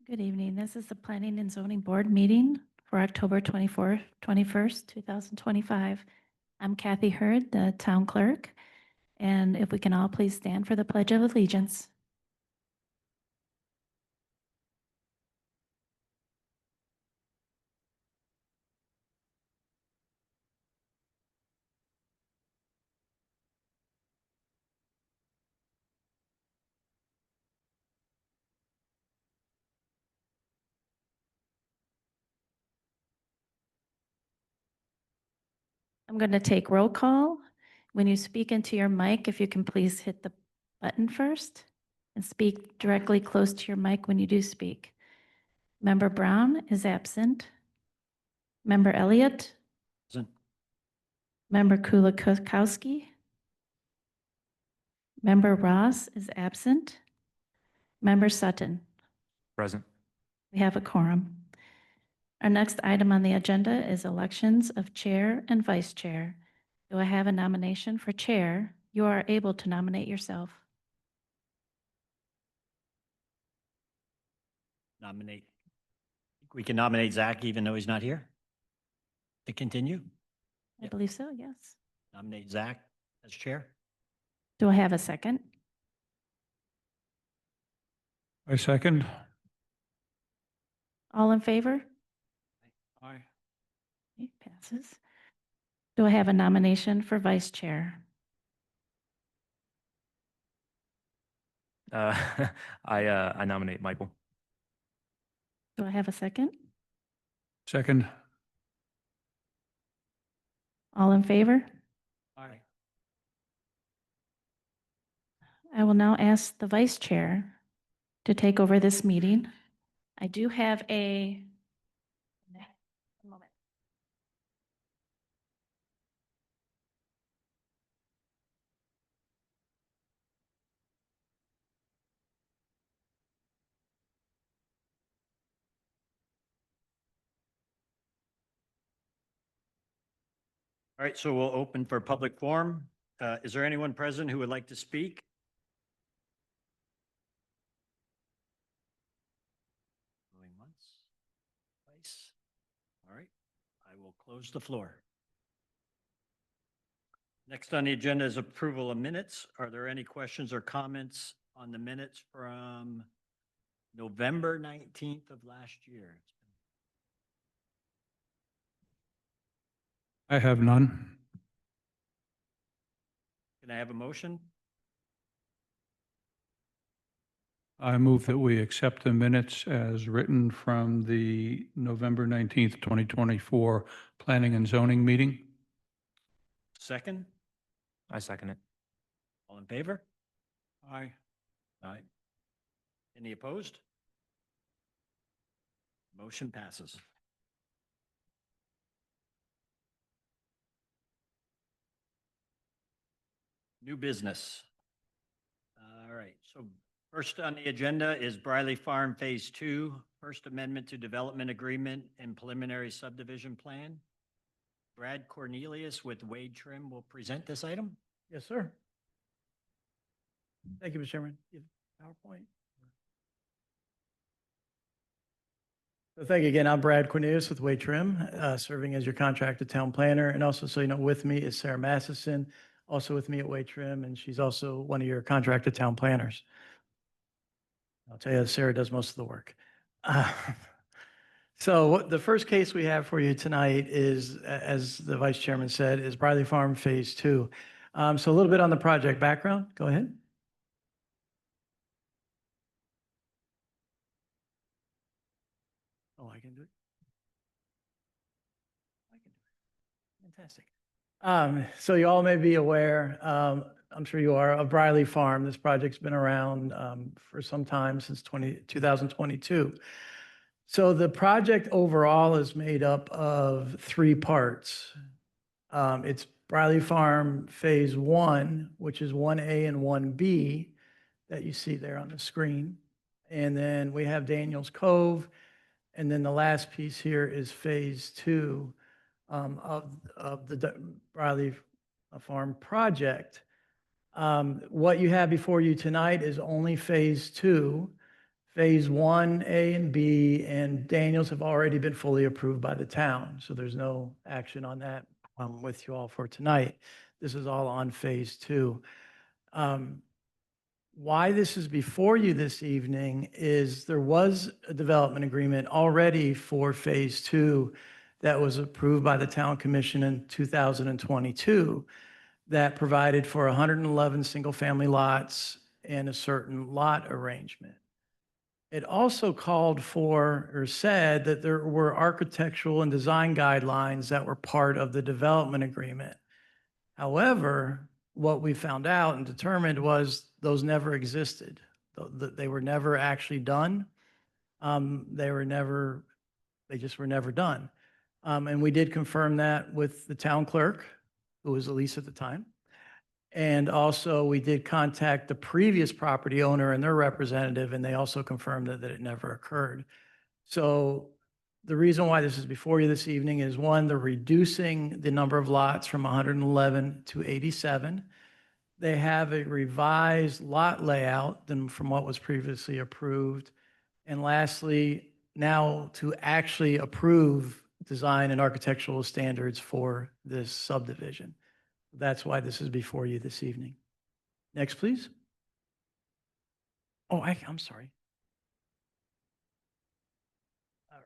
Good evening. This is the Planning and Zoning Board meeting for October 21st, 2025. I'm Kathy Hurd, the town clerk. And if we can all please stand for the Pledge of Allegiance. I'm going to take roll call. When you speak into your mic, if you can please hit the button first and speak directly close to your mic when you do speak. Member Brown is absent. Member Elliott. Present. Member Kulikowski. Member Ross is absent. Member Sutton. Present. We have a quorum. Our next item on the agenda is elections of chair and vice chair. Do I have a nomination for chair? You are able to nominate yourself. Nominate. We can nominate Zach even though he's not here to continue. I believe so, yes. Nominate Zach as chair. Do I have a second? I second. All in favor? Aye. It passes. Do I have a nomination for vice chair? I nominate Michael. Do I have a second? Second. All in favor? Aye. I will now ask the vice chair to take over this meeting. I do have a moment. All right, so we'll open for public forum. Is there anyone present who would like to speak? Going once, twice. All right, I will close the floor. Next on the agenda is approval of minutes. Are there any questions or comments on the minutes from November 19th of last year? I have none. Can I have a motion? I move that we accept the minutes as written from the November 19th, 2024 Planning and Zoning meeting. Second? I second it. All in favor? Aye. Aye. Any opposed? Motion passes. New business. All right, so first on the agenda is Briley Farm Phase 2, First Amendment to Development Agreement and Preliminary Subdivision Plan. Brad Cornelius with Wade Trim will present this item. Yes, sir. Thank you, Mr. Chairman. You have PowerPoint. So thank you again. I'm Brad Cornelius with Wade Trim, serving as your contracted town planner. And also, so you know, with me is Sarah Massison, also with me at Wade Trim, and she's also one of your contracted town planners. I'll tell you, Sarah does most of the work. So the first case we have for you tonight is, as the vice chairman said, is Briley Farm Phase 2. So a little bit on the project background. Go ahead. Oh, I can do it. I can do it. Fantastic. So you all may be aware, I'm sure you are, of Briley Farm. This project's been around for some time, since 2022. So the project overall is made up of 3 parts. It's Briley Farm Phase 1, which is 1A and 1B that you see there on the screen. And then we have Daniels Cove. And then the last piece here is Phase 2 of the Briley Farm project. What you have before you tonight is only Phase 2. Phase 1A and B and Daniels have already been fully approved by the town, so there's no action on that with you all for tonight. This is all on Phase 2. Why this is before you this evening is there was a development agreement already for Phase 2 that was approved by the Town Commission in 2022 that provided for 111 single-family lots and a certain lot arrangement. It also called for or said that there were architectural and design guidelines that were part of the development agreement. However, what we found out and determined was those never existed. They were never actually done. They just were never done. And we did confirm that with the town clerk, who was Elise at the time. And also, we did contact the previous property owner and their representative, and they also confirmed that it never occurred. So the reason why this is before you this evening is, one, they're reducing the number of lots from 111 to 87. They have a revised lot layout than from what was previously approved. And lastly, now to actually approve design and architectural standards for this subdivision. That's why this is before you this evening. Next, please. Oh, I'm sorry. All right.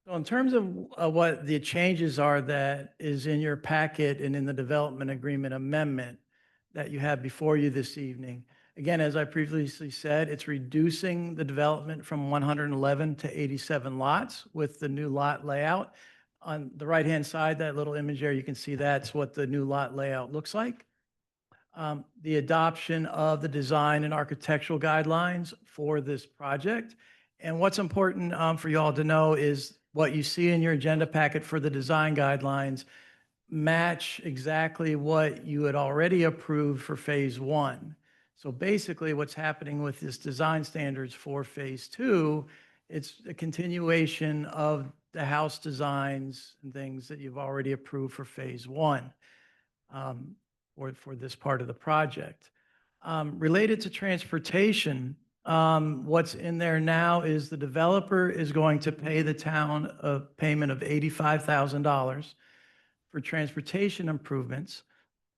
So in terms of what the changes are that is in your packet and in the development agreement amendment that you have before you this evening, again, as I previously said, it's reducing the development from 111 to 87 lots with the new lot layout. On the right-hand side, that little image there, you can see that's what the new lot layout looks like. The adoption of the design and architectural guidelines for this project. And what's important for you all to know is what you see in your agenda packet for the design guidelines match exactly what you had already approved for Phase 1. So basically what's happening with this design standards for Phase 2, it's a continuation of the house designs and things that you've already approved for Phase 1 for this part of the project. Related to transportation, what's in there now is the developer is going to pay the town a payment of $85,000 for transportation improvements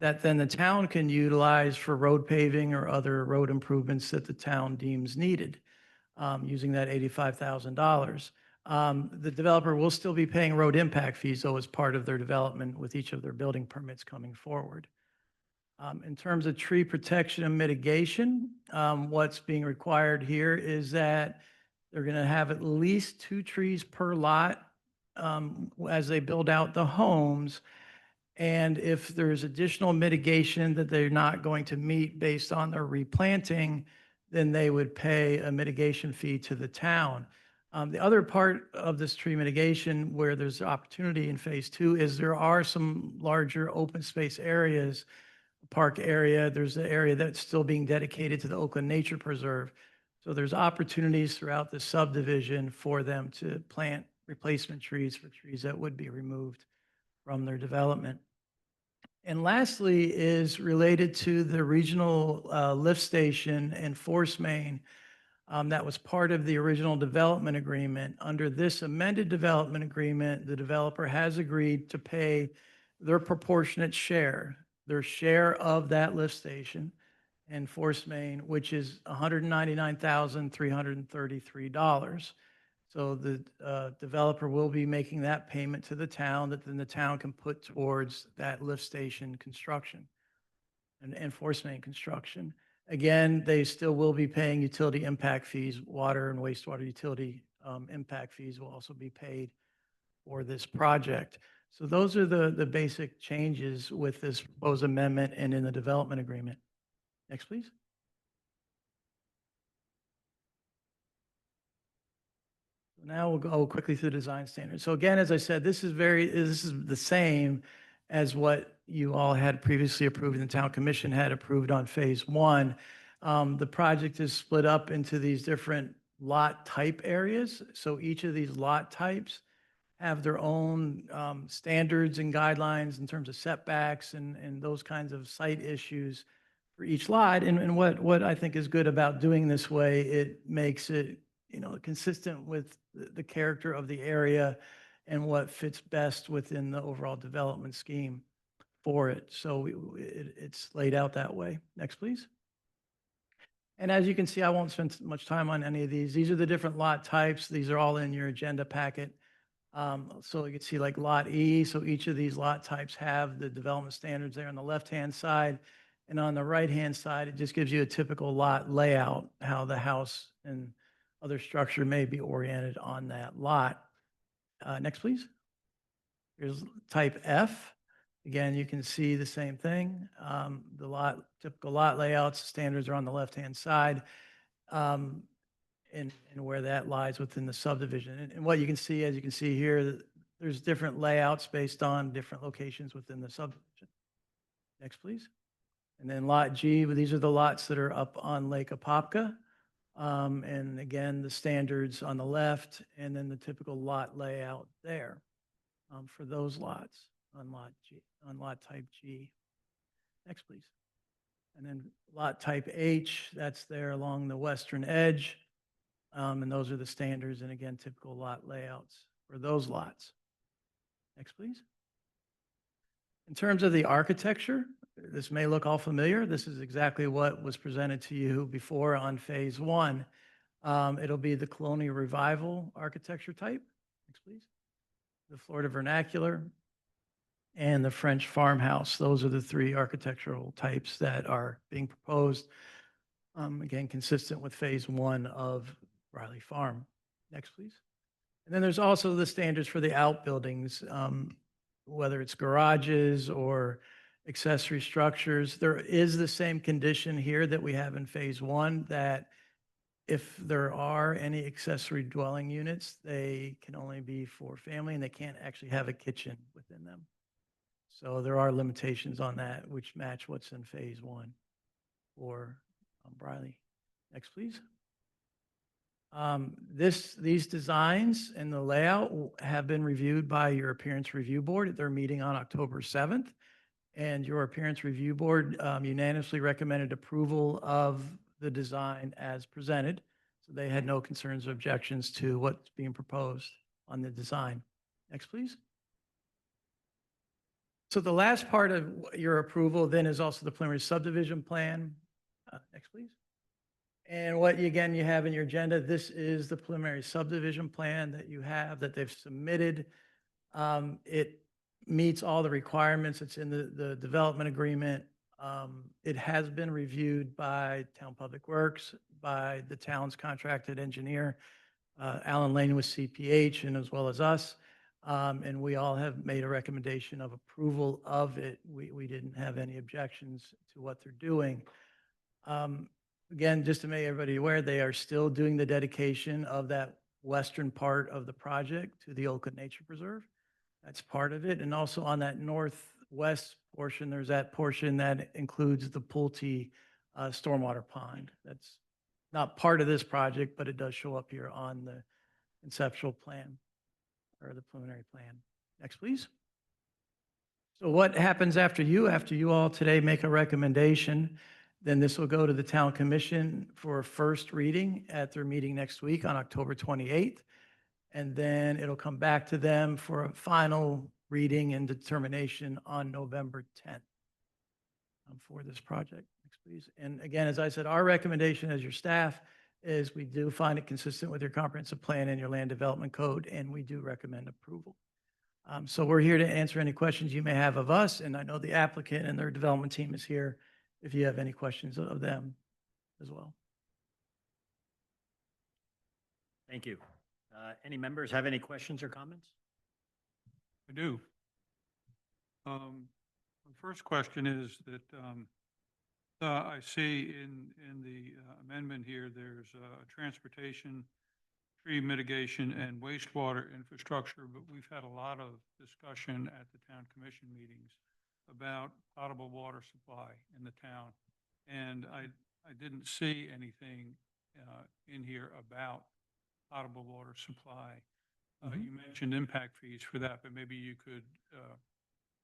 that then the town can utilize for road paving or other road improvements that the town deems needed, using that $85,000. The developer will still be paying road impact fees, though, as part of their development with each of their building permits coming forward. In terms of tree protection and mitigation, what's being required here is that they're going to have at least 2 trees per lot as they build out the homes. And if there's additional mitigation that they're not going to meet based on their replanting, then they would pay a mitigation fee to the town. The other part of this tree mitigation where there's opportunity in Phase 2 is there are some larger open space areas, park area. There's an area that's still being dedicated to the Oakland Nature Preserve. So there's opportunities throughout the subdivision for them to plant replacement trees for trees that would be removed from their development. And lastly is related to the regional lift station and force main that was part of the original development agreement. Under this amended development agreement, the developer has agreed to pay their proportionate share, their share of that lift station and force main, which is $199,333. So the developer will be making that payment to the town that then the town can put towards that lift station construction and force main construction. Again, they still will be paying utility impact fees. Water and wastewater utility impact fees will also be paid for this project. So those are the basic changes with this proposed amendment and in the development agreement. Next, please. Now we'll go quickly through the design standards. So again, as I said, this is the same as what you all had previously approved and the town commission had approved on Phase 1. The project is split up into these different lot type areas. So each of these lot types have their own standards and guidelines in terms of setbacks and those kinds of site issues for each lot. And what I think is good about doing this way, it makes it, consistent with the character of the area and what fits best within the overall development scheme for it. So it's laid out that way. Next, please. And as you can see, I won't spend much time on any of these. These are the different lot types. These are all in your agenda packet. So you can see like Lot E. So each of these lot types have the development standards there on the left-hand side. And on the right-hand side, it just gives you a typical lot layout, how the house and other structure may be oriented on that lot. Next, please. Here's type F. Again, you can see the same thing. Typical lot layouts, standards are on the left-hand side, and where that lies within the subdivision. And what you can see, as you can see here, there's different layouts based on different locations within the subdivision. Next, please. And then Lot G, these are the lots that are up on Lake Apopka. And again, the standards on the left, and then the typical lot layout there for those lots on Lot G, on Lot Type G. Next, please. And then Lot Type H, that's there along the western edge. And those are the standards, and again, typical lot layouts for those lots. Next, please. In terms of the architecture, this may look all familiar. This is exactly what was presented to you before on phase one. It'll be the colonial revival architecture type. Next, please. The Florida vernacular and the French farmhouse. Those are the three architectural types that are being proposed. Again, consistent with phase one of Briley Farm. Next, please. And then there's also the standards for the outbuildings, whether it's garages or accessory structures. There is the same condition here that we have in phase one, that if there are any accessory dwelling units, they can only be for family and they can't actually have a kitchen within them. So there are limitations on that, which match what's in phase one for Briley. Next, please. These designs and the layout have been reviewed by your Appearance Review Board at their meeting on October 7th. And your Appearance Review Board unanimously recommended approval of the design as presented. So they had no concerns or objections to what's being proposed on the design. Next, please. So the last part of your approval then is also the preliminary subdivision plan. Next, please. And what, again, you have in your agenda, this is the preliminary subdivision plan that you have, that they've submitted. It meets all the requirements. It's in the development agreement. It has been reviewed by Town Public Works, by the town's contracted engineer, Alan Lane with CPH, and as well as us. And we all have made a recommendation of approval of it. We didn't have any objections to what they're doing. Again, just to make everybody aware, they are still doing the dedication of that western part of the project to the Olcott Nature Preserve. That's part of it. And also on that northwest portion, there's that portion that includes the Pulte stormwater pond. That's not part of this project, but it does show up here on the conceptual plan or the preliminary plan. Next, please. So what happens after you all today make a recommendation? Then this will go to the Town Commission for a first reading at their meeting next week on October 28th. And then it'll come back to them for a final reading and determination on November 10th for this project. Next, please. And again, as I said, our recommendation as your staff is we do find it consistent with your comprehensive plan and your land development code, and we do recommend approval. So we're here to answer any questions you may have of us, and I know the applicant and their development team is here if you have any questions of them as well. Thank you. Any members have any questions or comments? I do. The first question is that I see in the amendment here, there's transportation, tree mitigation, and wastewater infrastructure, but we've had a lot of discussion at the town commission meetings about potable water supply in the town. And I didn't see anything in here about potable water supply. You mentioned impact fees for that, but maybe you could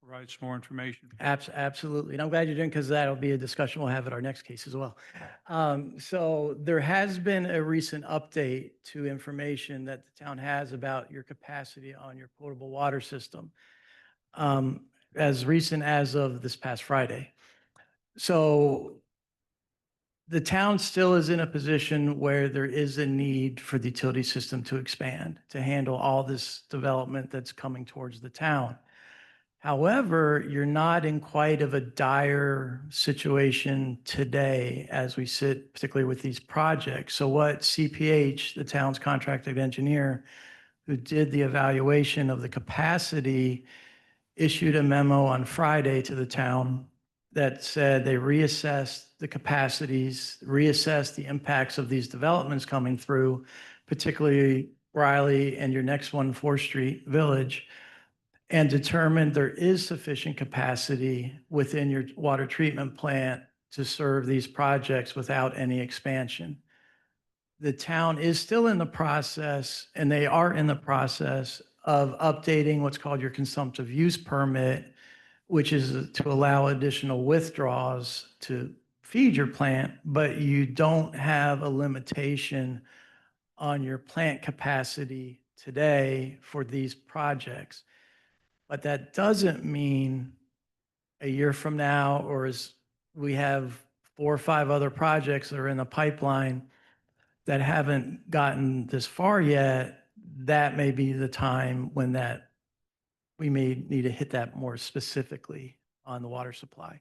provide some more information. Absolutely. And I'm glad you didn't, because that'll be a discussion we'll have at our next case as well. So there has been a recent update to information that the town has about your capacity on your potable water system, as recent as of this past Friday. So the town still is in a position where there is a need for the utility system to expand, to handle all this development that's coming towards the town. However, you're not in quite of a dire situation today as we sit, particularly with these projects. So what CPH, the town's contracted engineer, who did the evaluation of the capacity, issued a memo on Friday to the town that said they reassessed the capacities, reassessed the impacts of these developments coming through, particularly Riley and your next one, 4th Street Village, and determined there is sufficient capacity within your water treatment plant to serve these projects without any expansion. The town is still in the process, and they are in the process of updating what's called your consumptive use permit, which is to allow additional withdrawals to feed your plant, but you don't have a limitation on your plant capacity today for these projects. But that doesn't mean a year from now, or as we have 4 or 5 other projects that are in the pipeline that haven't gotten this far yet, that may be the time when that we may need to hit that more specifically on the water supply.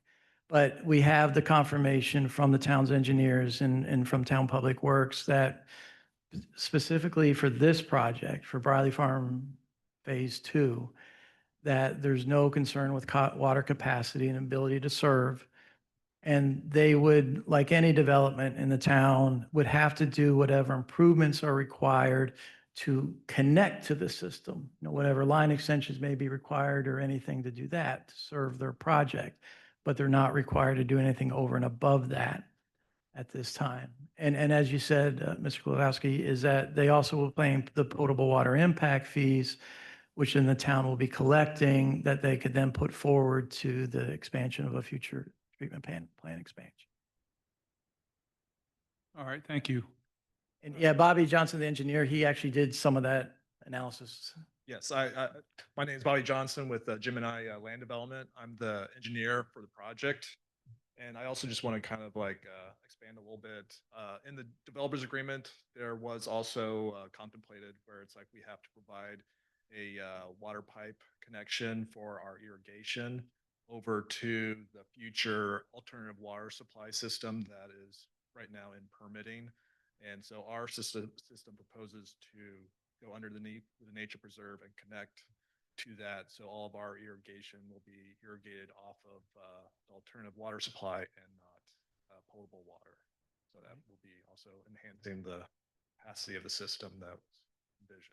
But we have the confirmation from the town's engineers and from Town Public Works that specifically for this project, for Briley Farm Phase 2, that there's no concern with water capacity and ability to serve. And they would, like any development in the town, would have to do whatever improvements are required to connect to the system, whatever line extensions may be required or anything to do that to serve their project. But they're not required to do anything over and above that at this time. And as you said, Mr. Kulowski, is that they also will pay the potable water impact fees, which then the town will be collecting, that they could then put forward to the expansion of a future treatment plan expansion. All right, thank you. And yeah, Bobby Johnson, the engineer, he actually did some of that analysis. Yes, my name is Bobby Johnson with Jim and I Land Development. I'm the engineer for the project. And I also just want to kind of like expand a little bit. In the developers agreement, there was also contemplated where it's like we have to provide a water pipe connection for our irrigation over to the future alternative water supply system that is right now in permitting. And so our system proposes to go underneath the nature preserve and connect to that. So all of our irrigation will be irrigated off of the alternative water supply and not potable water. So that will be also enhancing the capacity of the system that was envisioned.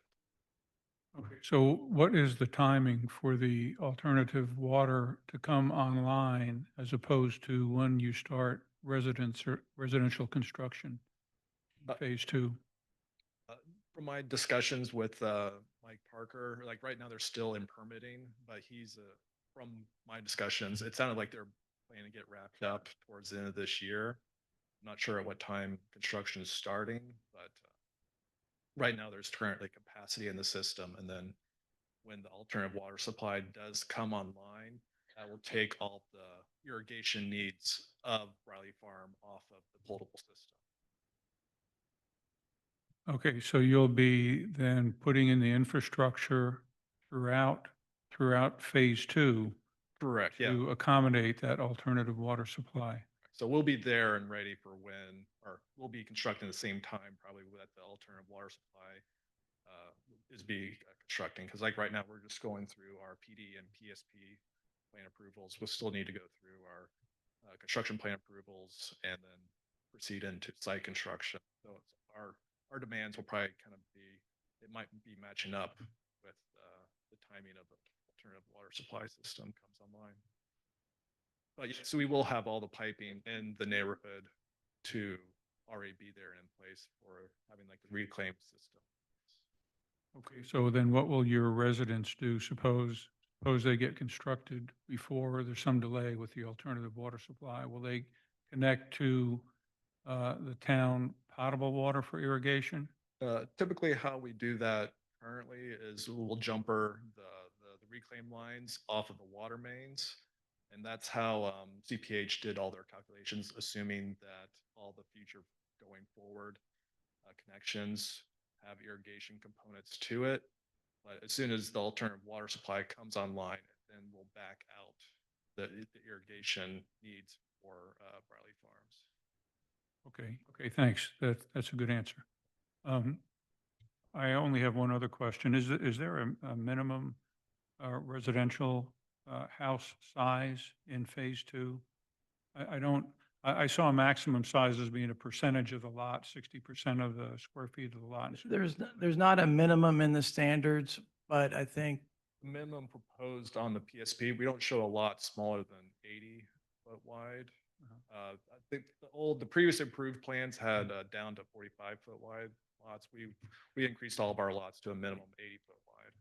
Okay, so what is the timing for the alternative water to come online as opposed to when you start residential construction, phase 2? From my discussions with Mike Parker, like right now they're still in permitting, but he's from my discussions, it sounded like they're planning to get wrapped up towards the end of this year. I'm not sure at what time construction is starting, but right now there's currently capacity in the system. And then when the alternative water supply does come online, that will take all the irrigation needs of Riley Farm off of the potable system. Okay, so you'll be then putting in the infrastructure throughout phase 2 Correct. Yeah. to accommodate that alternative water supply. So we'll be there and ready for when, or we'll be constructing at the same time, probably that the alternative water supply is be constructing. Because like right now, we're just going through our PD and PSP plan approvals. We'll still need to go through our construction plan approvals and then proceed into site construction. So it's our demands will probably kind of be, it might be matching up with the timing of the alternative water supply system comes online. But yeah, so we will have all the piping in the neighborhood to already be there and in place for having like the reclaim system. Okay, so then what will your residents do? Suppose they get constructed before there's some delay with the alternative water supply. Will they connect to the town potable water for irrigation? Typically, how we do that currently is we'll jumper the reclaim lines off of the water mains. And that's how CPH did all their calculations, assuming that all the future going forward connections have irrigation components to it. But as soon as the alternative water supply comes online, then we'll back out the irrigation needs for Briley Farms. Okay, thanks. That's a good answer. I only have one other question. Is there a minimum residential house size in phase two? I saw maximum size as being a percentage of the lot, 60% of the square feet of the lot. There's not a minimum in the standards, but I think, The minimum proposed on the PSP, we don't show a lot smaller than 80 foot wide. I think the previous improved plans had down to 45 foot wide lots. We increased all of our lots to a minimum 80 foot wide.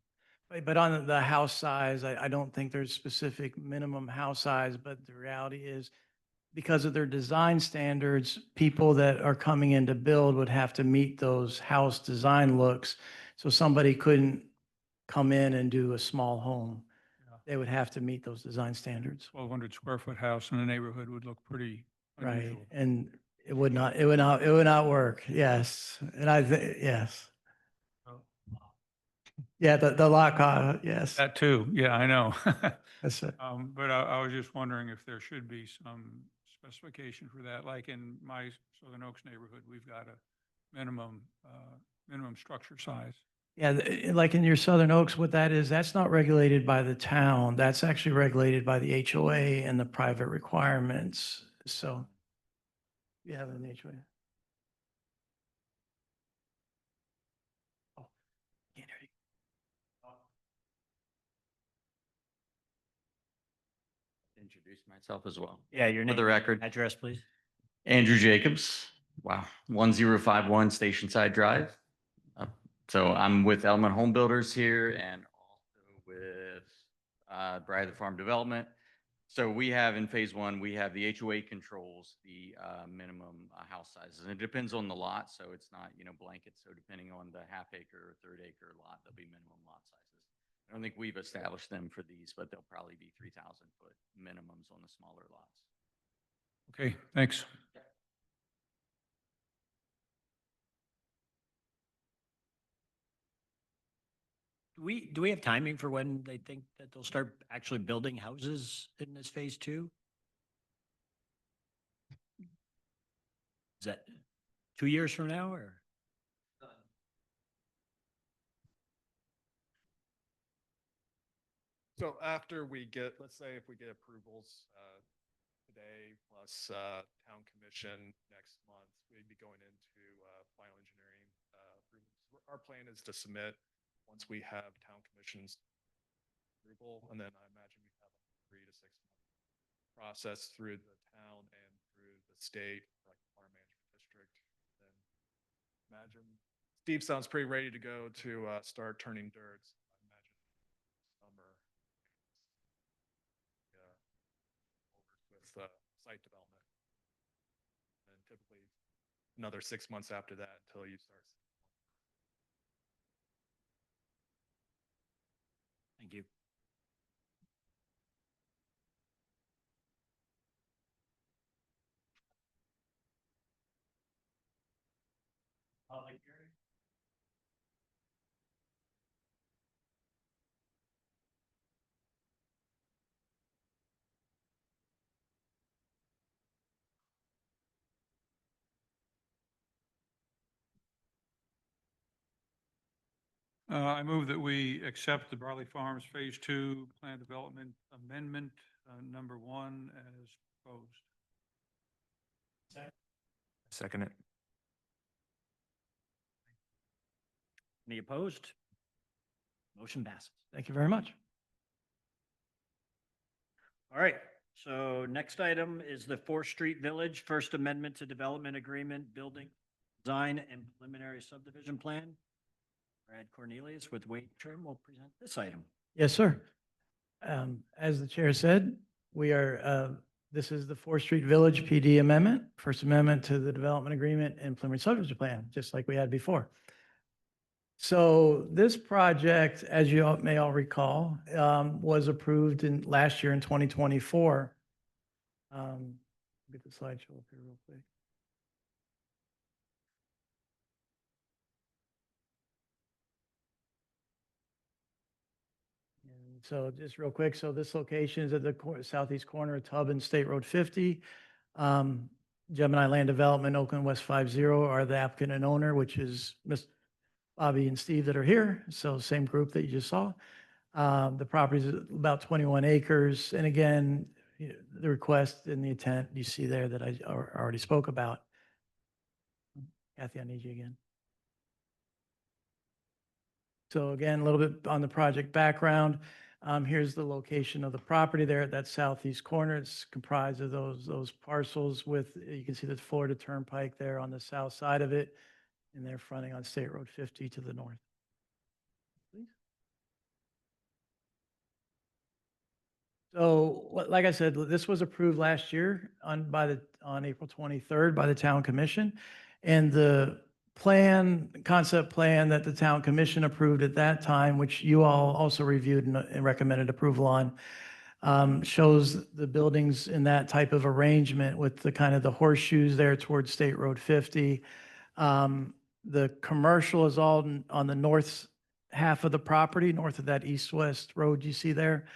but on the house size, I don't think there's specific minimum house size, but the reality is because of their design standards, people that are coming in to build would have to meet those house design looks. So somebody couldn't come in and do a small home. Yeah. They would have to meet those design standards. 1,200 square foot house in a neighborhood would look pretty Right. unusual. And it would not work. Yes. And yes. Yeah, the lot, yes. That too, yeah, I know. That's it. But I was just wondering if there should be some specification for that. Like in my Southern Oaks neighborhood, we've got a minimum structure size. Yeah, like in your Southern Oaks, what that is, that's not regulated by the town. That's actually regulated by the HOA and the private requirements. So you have an HOA. Oh, can't hear you. Introduce myself as well. Yeah, your For name. the record, Address, please. Andrew Jacobs. Wow, 1051 Station Side Drive. So I'm with Element Home Builders here and also with Briley Farm Development. So we have in phase one, we have the HOA controls the minimum house sizes. And it depends on the lot, so it's not, blanket. So depending on the half acre or third acre lot, there'll be minimum lot sizes. I don't think we've established them for these, but they'll probably be 3,000 foot minimums on the smaller lots. Okay, thanks. Do we have timing for when they think that they'll start actually building houses in this phase two? Is that 2 years from now or? So after we get, let's say if we get approvals today plus town commission next month, we'd be going into final engineering approvals. Our plan is to submit once we have town commission's approval, and then I imagine we have a 3 to 6 month process through the town and through the state, like the water management district. Then imagine Steve sounds pretty ready to go to start turning dirt. So I imagine summer with site development, and typically another 6 months after that until you start. Thank you. I move that we accept the Briley Farms Phase 2 Plan Development Amendment number 1 as proposed. Second it. Any opposed? Motion passes. Thank you very much. All right, So next item is the 4th Street Village First Amendment to Development Agreement, Building Design and Preliminary Subdivision Plan. Brad Cornelius with Wade Trim will present this item. Yes, sir. As the chair said, this is the 4th Street Village PD amendment, First Amendment to the Development Agreement and Preliminary Subdivision Plan, just like we had before. So this project, as you may all recall, was approved last year in 2024. Get the slideshow up here real quick. And so just real quick, so this location is at the southeast corner of Tubb and State Road 50. Gemini Land Development, Oakland West 50 are the applicant and owner, which is Ms. Bobby and Steve that are here. So same group that you just saw. The property is about 21 acres. And again, the request and the intent you see there that I already spoke about. Kathy, I need you again. So again, a little bit on the project background. Here's the location of the property there at that southeast corner. It's comprised of those parcels with, you can see the Florida Turnpike there on the south side of it, and they're fronting on State Road 50 to the north. Please. So, like I said, this was approved last year on April 23rd by the Town Commission, and the concept plan that the Town Commission approved at that time, which you all also reviewed and recommended approval on, shows the buildings in that type of arrangement with the kind of the horseshoes there towards State Road 50. The commercial is all on the north half of the property, north of that east-west road you see there.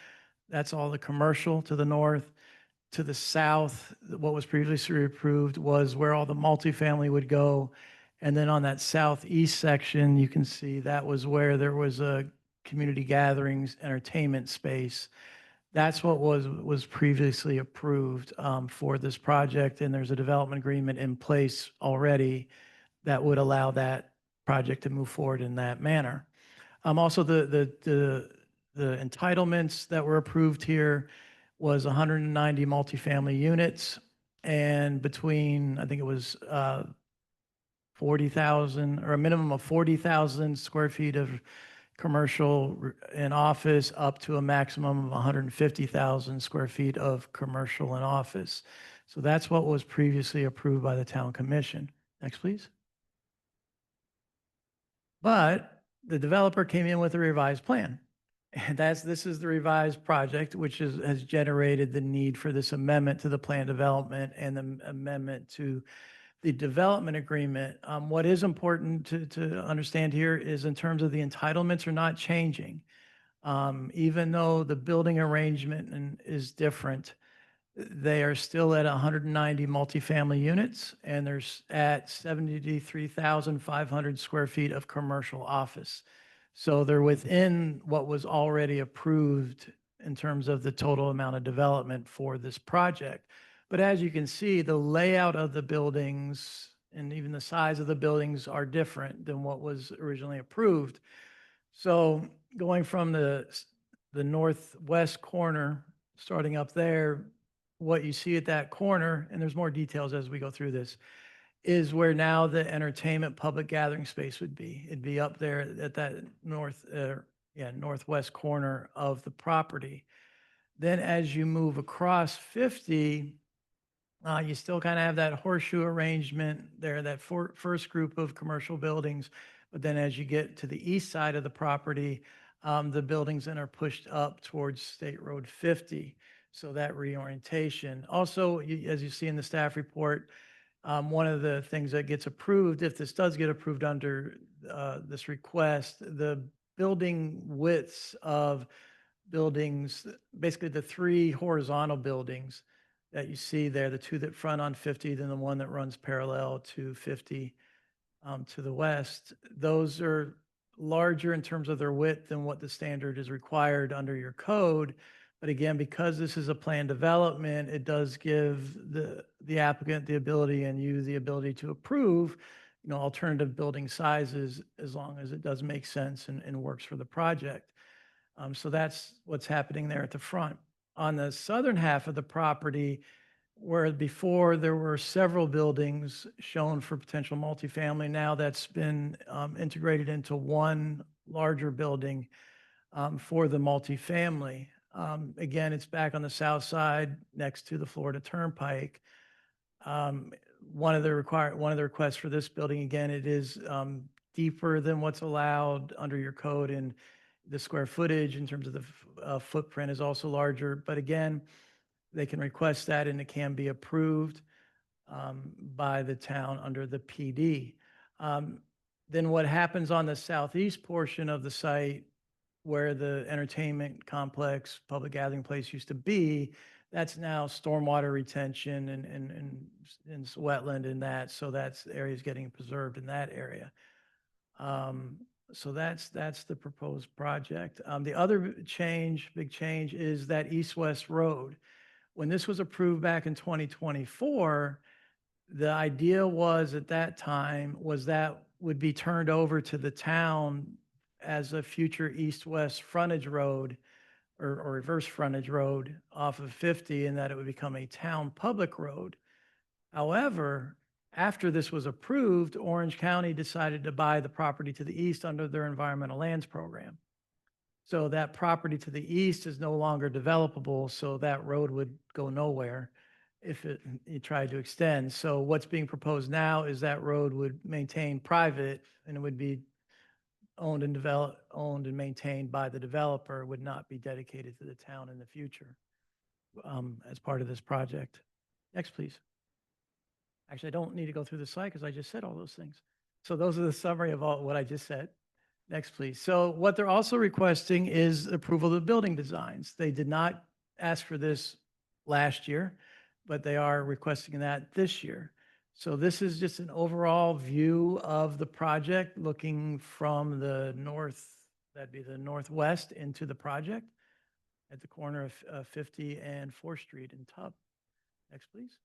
That's all the commercial to the north. To the south, what was previously approved was where all the multifamily would go. And then on that southeast section, you can see that was where there was a community gatherings, entertainment space. That's what was previously approved for this project. And there's a development agreement in place already that would allow that project to move forward in that manner. Also, the entitlements that were approved here was 190 multifamily units, and between, I think it was 40,000 or a minimum of 40,000 square feet of commercial and office, up to a maximum of 150,000 square feet of commercial and office. So that's what was previously approved by the Town Commission. Next, please. But the developer came in with a revised plan. And this is the revised project, which has generated the need for this amendment to the plan development and the amendment to the development agreement. What is important to understand here is in terms of the entitlements are not changing. Even though the building arrangement is different, they are still at 190 multifamily units, and there's at 73,500 square feet of commercial office. So they're within what was already approved in terms of the total amount of development for this project. But as you can see, the layout of the buildings and even the size of the buildings are different than what was originally approved. So going from the northwest corner, starting up there, what you see at that corner, and there's more details as we go through this, is where now the entertainment public gathering space would be. It'd be up there at that northwest corner of the property. Then as you move across 50, you still kind of have that horseshoe arrangement there, that first group of commercial buildings. But then as you get to the east side of the property, the buildings then are pushed up towards State Road 50. So that reorientation. Also, as you see in the staff report, one of the things that gets approved, if this does get approved under this request, the building widths of buildings, basically the three horizontal buildings that you see there, the two that front on 50, then the one that runs parallel to 50 to the west, those are larger in terms of their width than what the standard is required under your code. But again, because this is a planned development, it does give the applicant the ability and you the ability to approve, alternative building sizes as long as it does make sense and works for the project. So that's what's happening there at the front. On the southern half of the property, where before there were several buildings shown for potential multifamily, now that's been integrated into one larger building for the multifamily. Again, it's back on the south side next to the Florida Turnpike. One of the requests for this building, again, it is deeper than what's allowed under your code, and the square footage in terms of the footprint is also larger. But again, they can request that and it can be approved by the town under the PD. Then what happens on the southeast portion of the site where the entertainment complex, public gathering place used to be, that's now stormwater retention and wetland and that. So that's areas getting preserved in that area. So that's the proposed project. The other change, big change, is that east-west road. When this was approved back in 2024, the idea was at that time was that would be turned over to the town as a future east-west frontage road or reverse frontage road off of 50, and that it would become a town public road. However, after this was approved, Orange County decided to buy the property to the east under their environmental lands program. So that property to the east is no longer developable, so that road would go nowhere if it tried to extend. So what's being proposed now is that road would maintain private, and it would be owned and maintained by the developer, would not be dedicated to the town in the future as part of this project. Next, please. Actually, I don't need to go through the slide because I just said all those things. So those are the summary of all what I just said. Next, please. So what they're also requesting is approval of the building designs. They did not ask for this last year, but they are requesting that this year. So this is just an overall view of the project looking from the north, that'd be the northwest into the project at the corner of 50 and 4th Street in Tubb. Next, please.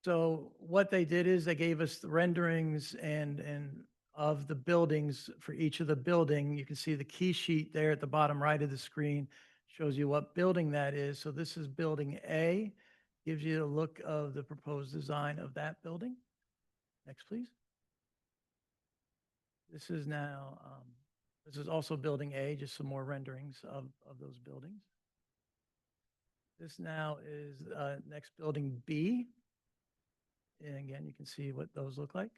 So what they did is they gave us the renderings and of the buildings for each of the building. You can see the key sheet there at the bottom right of the screen shows you what building that is. So this is building A, gives you a look of the proposed design of that building. Next, please. This is now, this is also building A, just some more renderings of those buildings. This now is next building B. And again, you can see what those look like.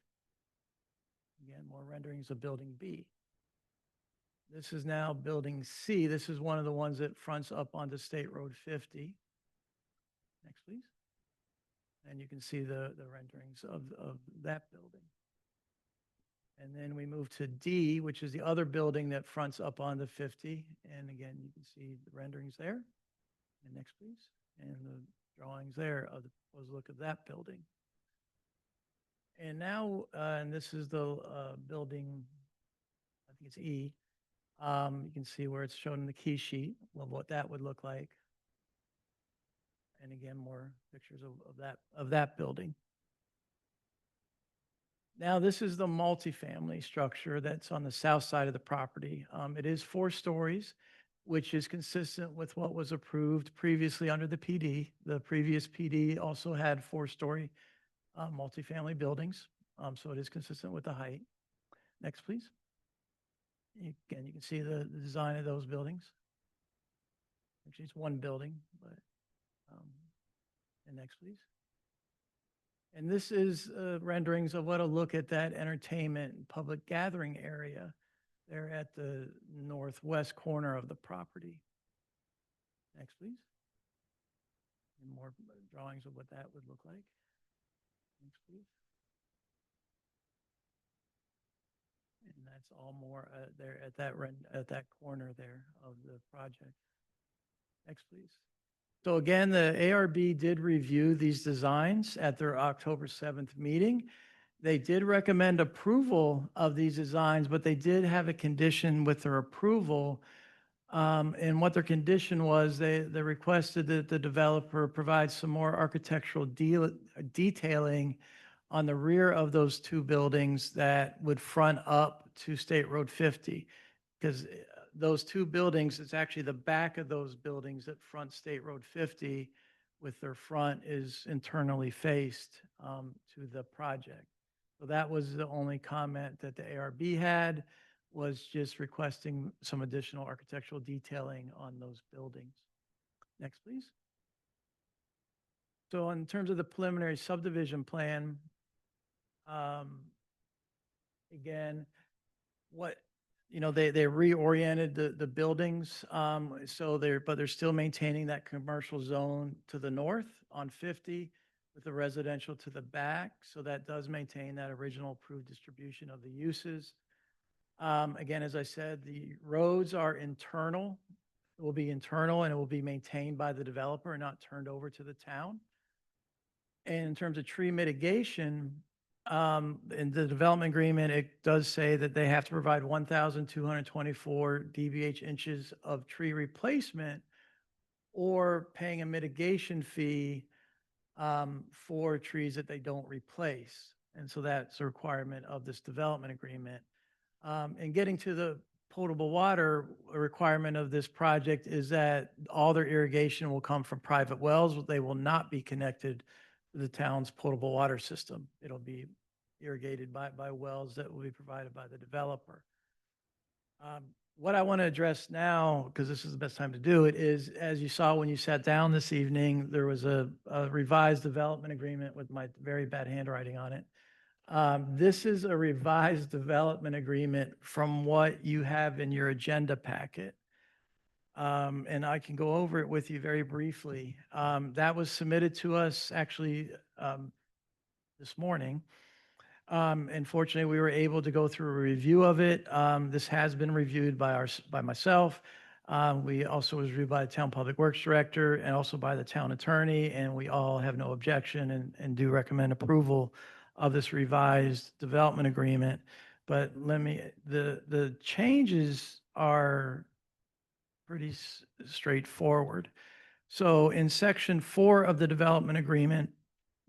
Again, more renderings of building B. This is now building C. This is one of the ones that fronts up onto State Road 50. Next, please. And you can see the renderings of that building. And then we move to D, which is the other building that fronts up onto 50. And again, you can see the renderings there. And next, please. And the drawings there of the proposed look of that building. And now, and this is the building, I think it's E. You can see where it's shown in the key sheet of what that would look like. And again, more pictures of that building. Now, this is the multifamily structure that's on the south side of the property. It is 4 stories, which is consistent with what was approved previously under the PD. The previous PD also had 4-story multifamily buildings, so it is consistent with the height. Next, please. Again, you can see the design of those buildings. Actually, it's one building, but and next, please. And this is renderings of what a look at that entertainment and public gathering area there at the northwest corner of the property. Next, please. And more drawings of what that would look like. Next, please. And that's all more there at that corner there of the project. Next, please. So again, the ARB did review these designs at their October 7th meeting. They did recommend approval of these designs, but they did have a condition with their approval. And what their condition was, they requested that the developer provide some more architectural detailing on the rear of those 2 buildings that would front up to State Road 50. Because those two buildings, it's actually the back of those buildings that front State Road 50 with their front is internally faced to the project. So that was the only comment that the ARB had, was just requesting some additional architectural detailing on those buildings. Next, please. So in terms of the preliminary subdivision plan, again, they reoriented the buildings. But they're still maintaining that commercial zone to the north on 50 with the residential to the back. So that does maintain that original approved distribution of the uses. Again, as I said, the roads are internal. It will be internal and it will be maintained by the developer and not turned over to the town. And in terms of tree mitigation, in the development agreement, it does say that they have to provide 1,224 DBH inches of tree replacement or paying a mitigation fee for trees that they don't replace. And so that's a requirement of this development agreement. And getting to the potable water, a requirement of this project is that all their irrigation will come from private wells. They will not be connected to the town's potable water system. It'll be irrigated by wells that will be provided by the developer. What I want to address now, because this is the best time to do it, is as you saw when you sat down this evening, there was a revised development agreement with my very bad handwriting on it. This is a revised development agreement from what you have in your agenda packet. And I can go over it with you very briefly. That was submitted to us actually this morning. Unfortunately, we were able to go through a review of it. This has been reviewed by myself. We also was reviewed by the town public works director and also by the town attorney, and we all have no objection and do recommend approval of this revised development agreement. But the changes are pretty straightforward. So in section 4 of the development agreement,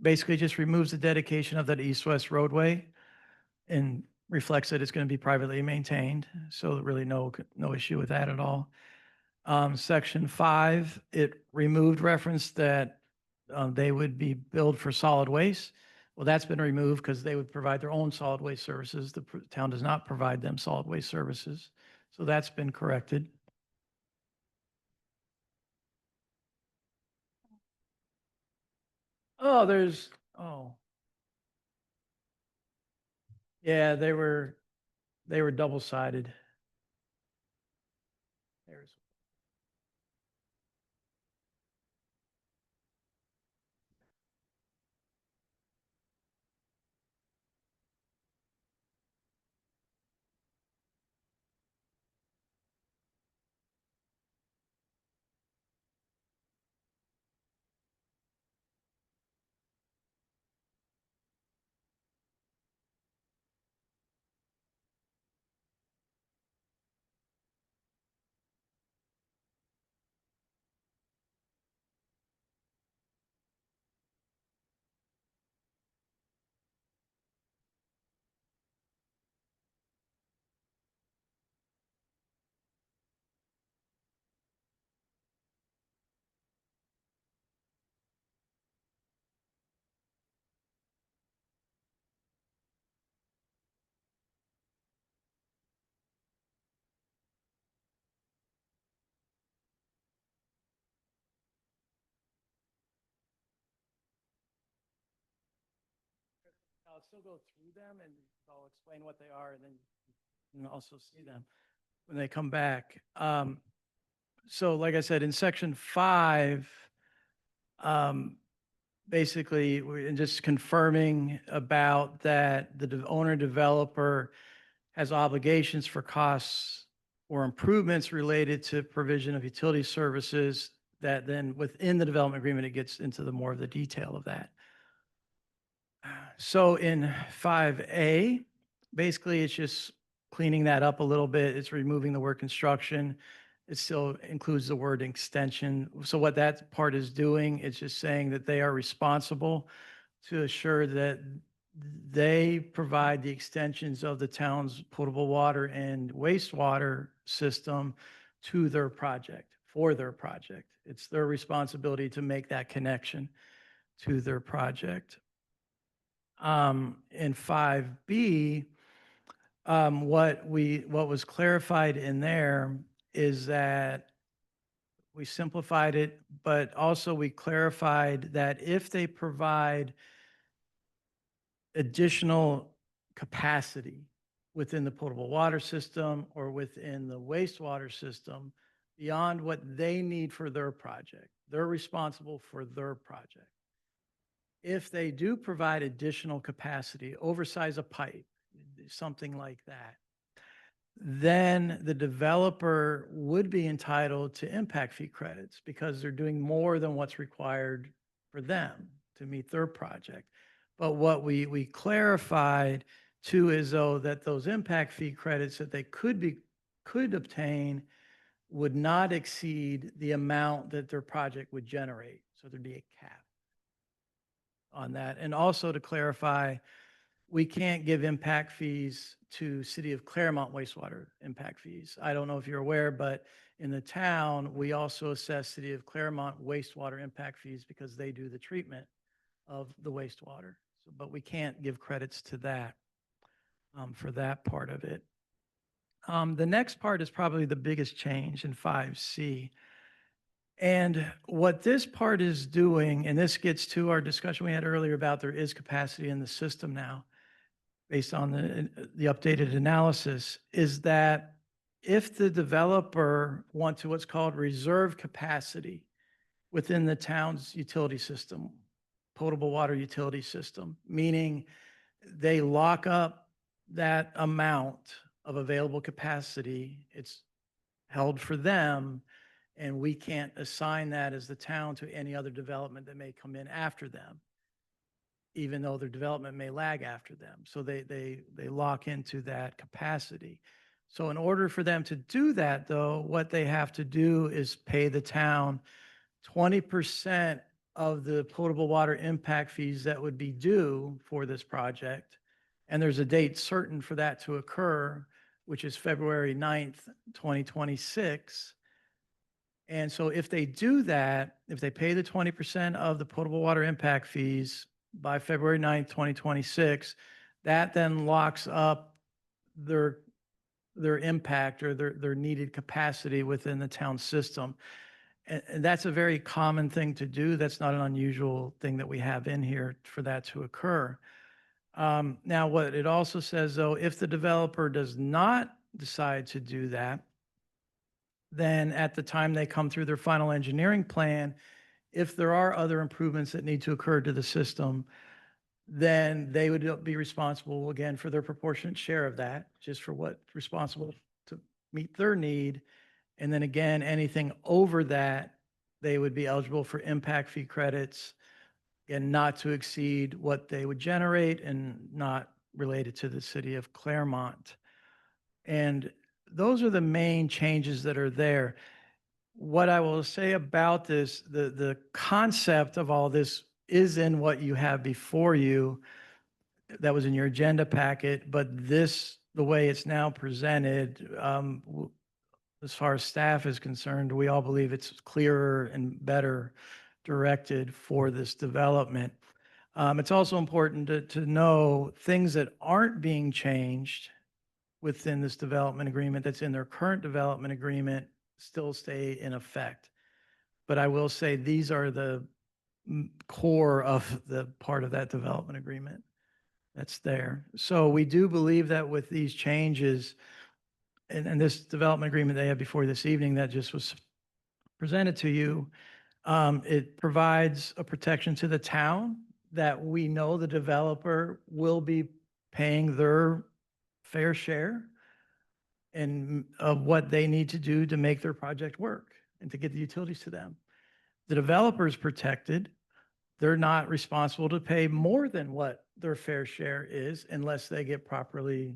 basically just removes the dedication of that east-west roadway and reflects that it's going to be privately maintained. So really no issue with that at all. Section 5, it removed reference that they would be billed for solid waste. Well, that's been removed because they would provide their own solid waste services. The town does not provide them solid waste services. So that's been corrected. Yeah, they were double-sided. There's. I'll still go through them and I'll explain what they are and then you can also see them when they come back. So like I said, in section 5, basically, we're just confirming about that the owner developer has obligations for costs or improvements related to provision of utility services that then within the development agreement, it gets into the more of the detail of that. So in 5A, basically it's just cleaning that up a little bit. It's removing the word construction. It still includes the word extension. So what that part is doing, it's just saying that they are responsible to assure that they provide the extensions of the town's potable water and wastewater system to their project, for their project. It's their responsibility to make that connection to their project. In 5B, what was clarified in there is that we simplified it, but also we clarified that if they provide additional capacity within the potable water system or within the wastewater system beyond what they need for their project, they're responsible for their project. If they do provide additional capacity, oversize a pipe, something like that, then the developer would be entitled to impact fee credits because they're doing more than what's required for them to meet their project. But what we clarified too is though that those impact fee credits that they could obtain would not exceed the amount that their project would generate. So there'd be a cap on that. And also to clarify, we can't give impact fees to City of Claremont wastewater impact fees. I don't know if you're aware, but in the town, we also assess City of Claremont wastewater impact fees because they do the treatment of the wastewater. So, but we can't give credits to that for that part of it. The next part is probably the biggest change in 5C. And what this part is doing, and this gets to our discussion we had earlier about there is capacity in the system now, based on the updated analysis, is that if the developer wants to what's called reserve capacity within the town's utility system, potable water utility system, meaning they lock up that amount of available capacity, it's held for them, and we can't assign that as the town to any other development that may come in after them, even though their development may lag after them. So they lock into that capacity. So in order for them to do that, though, what they have to do is pay the town 20% of the potable water impact fees that would be due for this project. And there's a date certain for that to occur, which is February 9th, 2026. And so if they do that, if they pay the 20% of the potable water impact fees by February 9th, 2026, that then locks up their impact or their needed capacity within the town system. And that's a very common thing to do. That's not an unusual thing that we have in here for that to occur. Now, what it also says, though, if the developer does not decide to do that, then at the time they come through their final engineering plan, if there are other improvements that need to occur to the system, then they would be responsible again for their proportionate share of that, just for what's responsible to meet their need. And then again, anything over that, they would be eligible for impact fee credits and not to exceed what they would generate and not related to the City of Claremont. And those are the main changes that are there. What I will say about this, the concept of all this is in what you have before you that was in your agenda packet, but this, the way it's now presented, as far as staff is concerned, we all believe it's clearer and better directed for this development. It's also important to know things that aren't being changed within this development agreement that's in their current development agreement still stay in effect. But I will say these are the core of the part of that development agreement that's there. So we do believe that with these changes and this development agreement they have before this evening that just was presented to you, it provides a protection to the town that we know the developer will be paying their fair share and of what they need to do to make their project work and to get the utilities to them. The developer is protected. They're not responsible to pay more than what their fair share is unless they get properly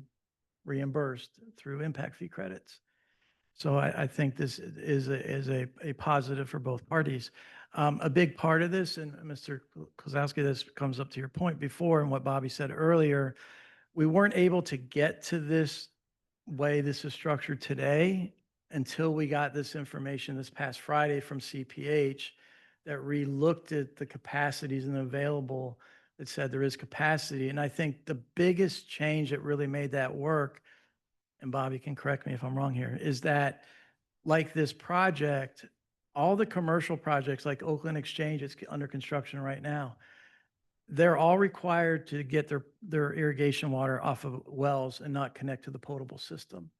reimbursed through impact fee credits. So I think this is a positive for both parties. A big part of this, and Mr. Kozlowski, this comes up to your point before and what Bobby said earlier, we weren't able to get to this way this is structured today until we got this information this past Friday from CPH that re-looked at the capacities and available, that said there is capacity. And I think the biggest change that really made that work, and Bobby can correct me if I'm wrong here, is that like this project, all the commercial projects like Oakland Exchange, it's under construction right now, they're all required to get their irrigation water off of wells and not connect to the potable system.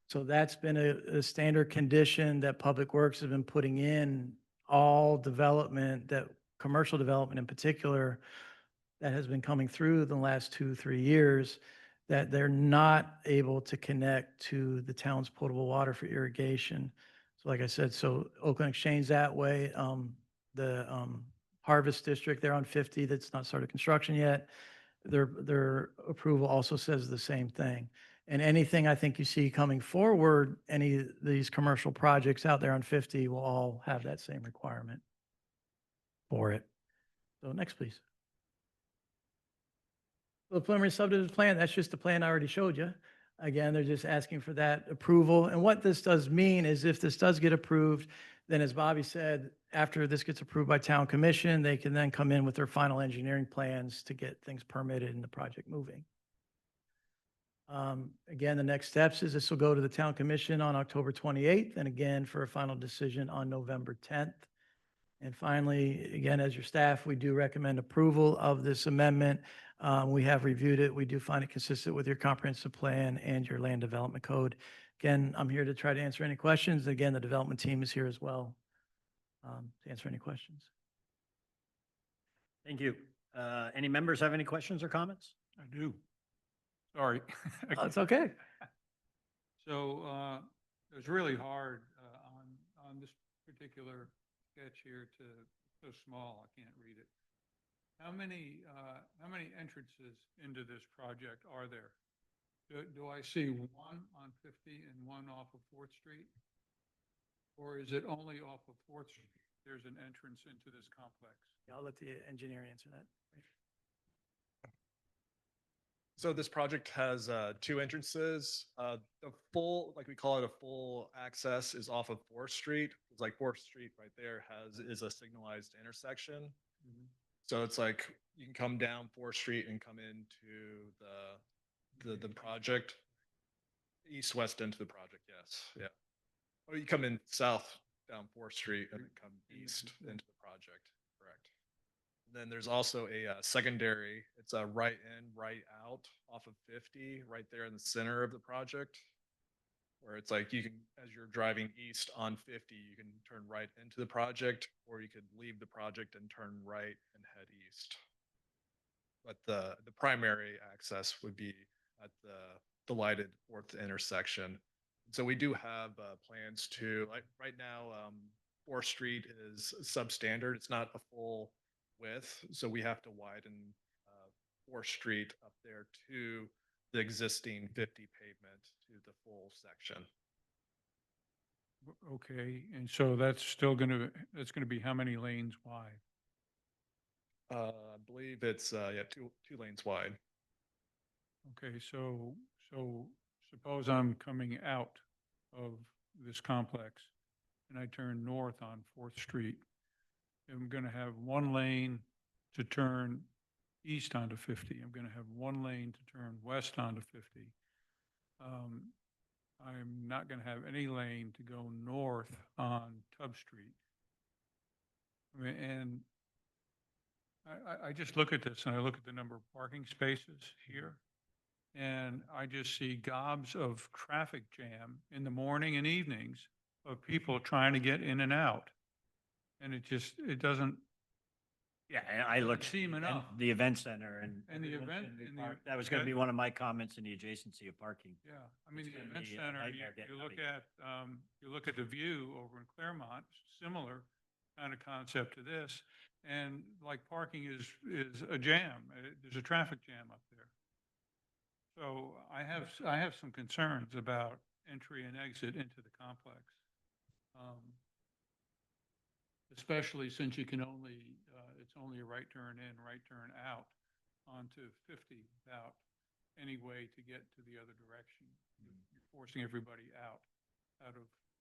So that's been a standard condition that Public Works has been putting in all development, that commercial development in particular, that has been coming through the last 2-3 years, that they're not able to connect to the town's potable water for irrigation. So like I said, so Oakland Exchange that way, the Harvest District, they're on 50, that's not started construction yet. Their approval also says the same thing. And anything I think you see coming forward, any of these commercial projects out there on 50 will all have that same requirement for it. So next, please. The preliminary subdivision plan, that's just the plan I already showed you. Again, they're just asking for that approval. And what this does mean is if this does get approved, then as Bobby said, after this gets approved by town commission, they can then come in with their final engineering plans to get things permitted and the project moving. Again, the next steps is this will go to the town commission on October 28th, and again for a final decision on November 10th. And finally, again, as your staff, we do recommend approval of this amendment. We have reviewed it. We do find it consistent with your comprehensive plan and your land development code. Again, I'm here to try to answer any questions. Again, the development team is here as well to answer any questions. Thank you. Any members have any questions or comments? I do. Sorry. It's okay. So it was really hard on this particular sketch here to, so small, I can't read it. How many entrances into this project are there? Do I see one on 50 and one off of 4th Street? Or is it only off of 4th Street? There's an entrance into this complex. I'll let the engineer answer that. So this project has 2 entrances. The full, like we call it, a full access is off of 4th Street. It's like 4th Street right there is a signalized intersection. So it's like you can come down 4th Street and come into the project, east-west into the project. Yes, yeah. Or you come in south down 4th Street and then come east into the project. Correct. And then there's also a secondary. It's a right in, right out off of 50, right there in the center of the project, where it's like you can, as you're driving east on 50, you can turn right into the project, or you could leave the project and turn right and head east. But the primary access would be at the lighted 4th intersection. So we do have plans to, like right now, 4th Street is substandard. It's not a full width, so we have to widen 4th Street up there to the existing 50 pavement to the full section. Okay, and so that's still that's gonna be how many lanes wide? I believe it's yeah, two lanes wide. Okay, so suppose I'm coming out of this complex and I turn north on 4th Street. I'm gonna have one lane to turn east onto 50. I'm gonna have one lane to turn west onto 50. I'm not gonna have any lane to go north on Tub Street. I mean, and I just look at this and I look at the number of parking spaces here. And I just see gobs of traffic jam in the morning and evenings of people trying to get in and out. And it doesn't, Yeah, I looked. Seem and enough. The event center and. And the event- and the and the- park- That was going to be one of my comments in the adjacency of parking. yeah, I mean, It's the gonna event be a center, nightmare getting you out of look at the view over in Claremont, similar kind of concept to this. And like parking is a jam. There's a traffic jam up there. So I have some concerns about entry and exit into the complex. Especially since you can only, it's only a right turn in, right turn out onto 50 without any way to get to the other direction. You're forcing everybody out of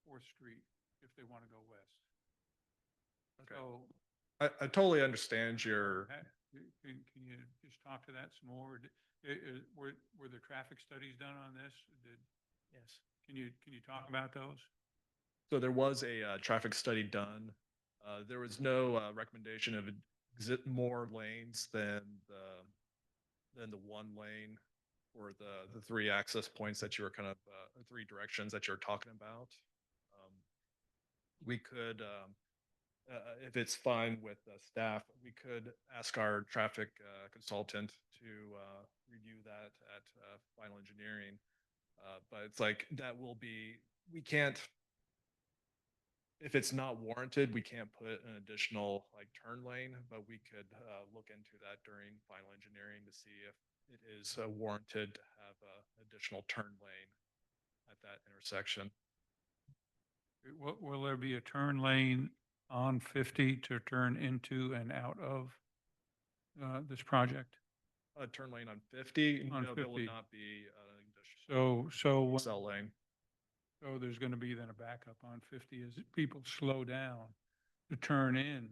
Fourth Street if they want to go west. Okay. So, I totally understand your, can you just talk to that some more? Were there traffic studies done on this? Yes. Can you talk about those? so there was a traffic study done. There was no recommendation of more lanes than the one lane or the three access points that you were kind of, three directions that you're talking about. We could, if it's fine with staff, we could ask our traffic consultant to review that at final engineering. But it's like, we can't, if it's not warranted, we can't put an additional like turn lane, but we could look into that during final engineering to see if it is warranted to have an additional turn lane at that intersection. Will there be a turn lane on 50 to turn into and out of this project? A turn lane on 50, On no, there will 50. not be an additional So cell lane. there's going to be then a backup on 50 as people slow down to turn in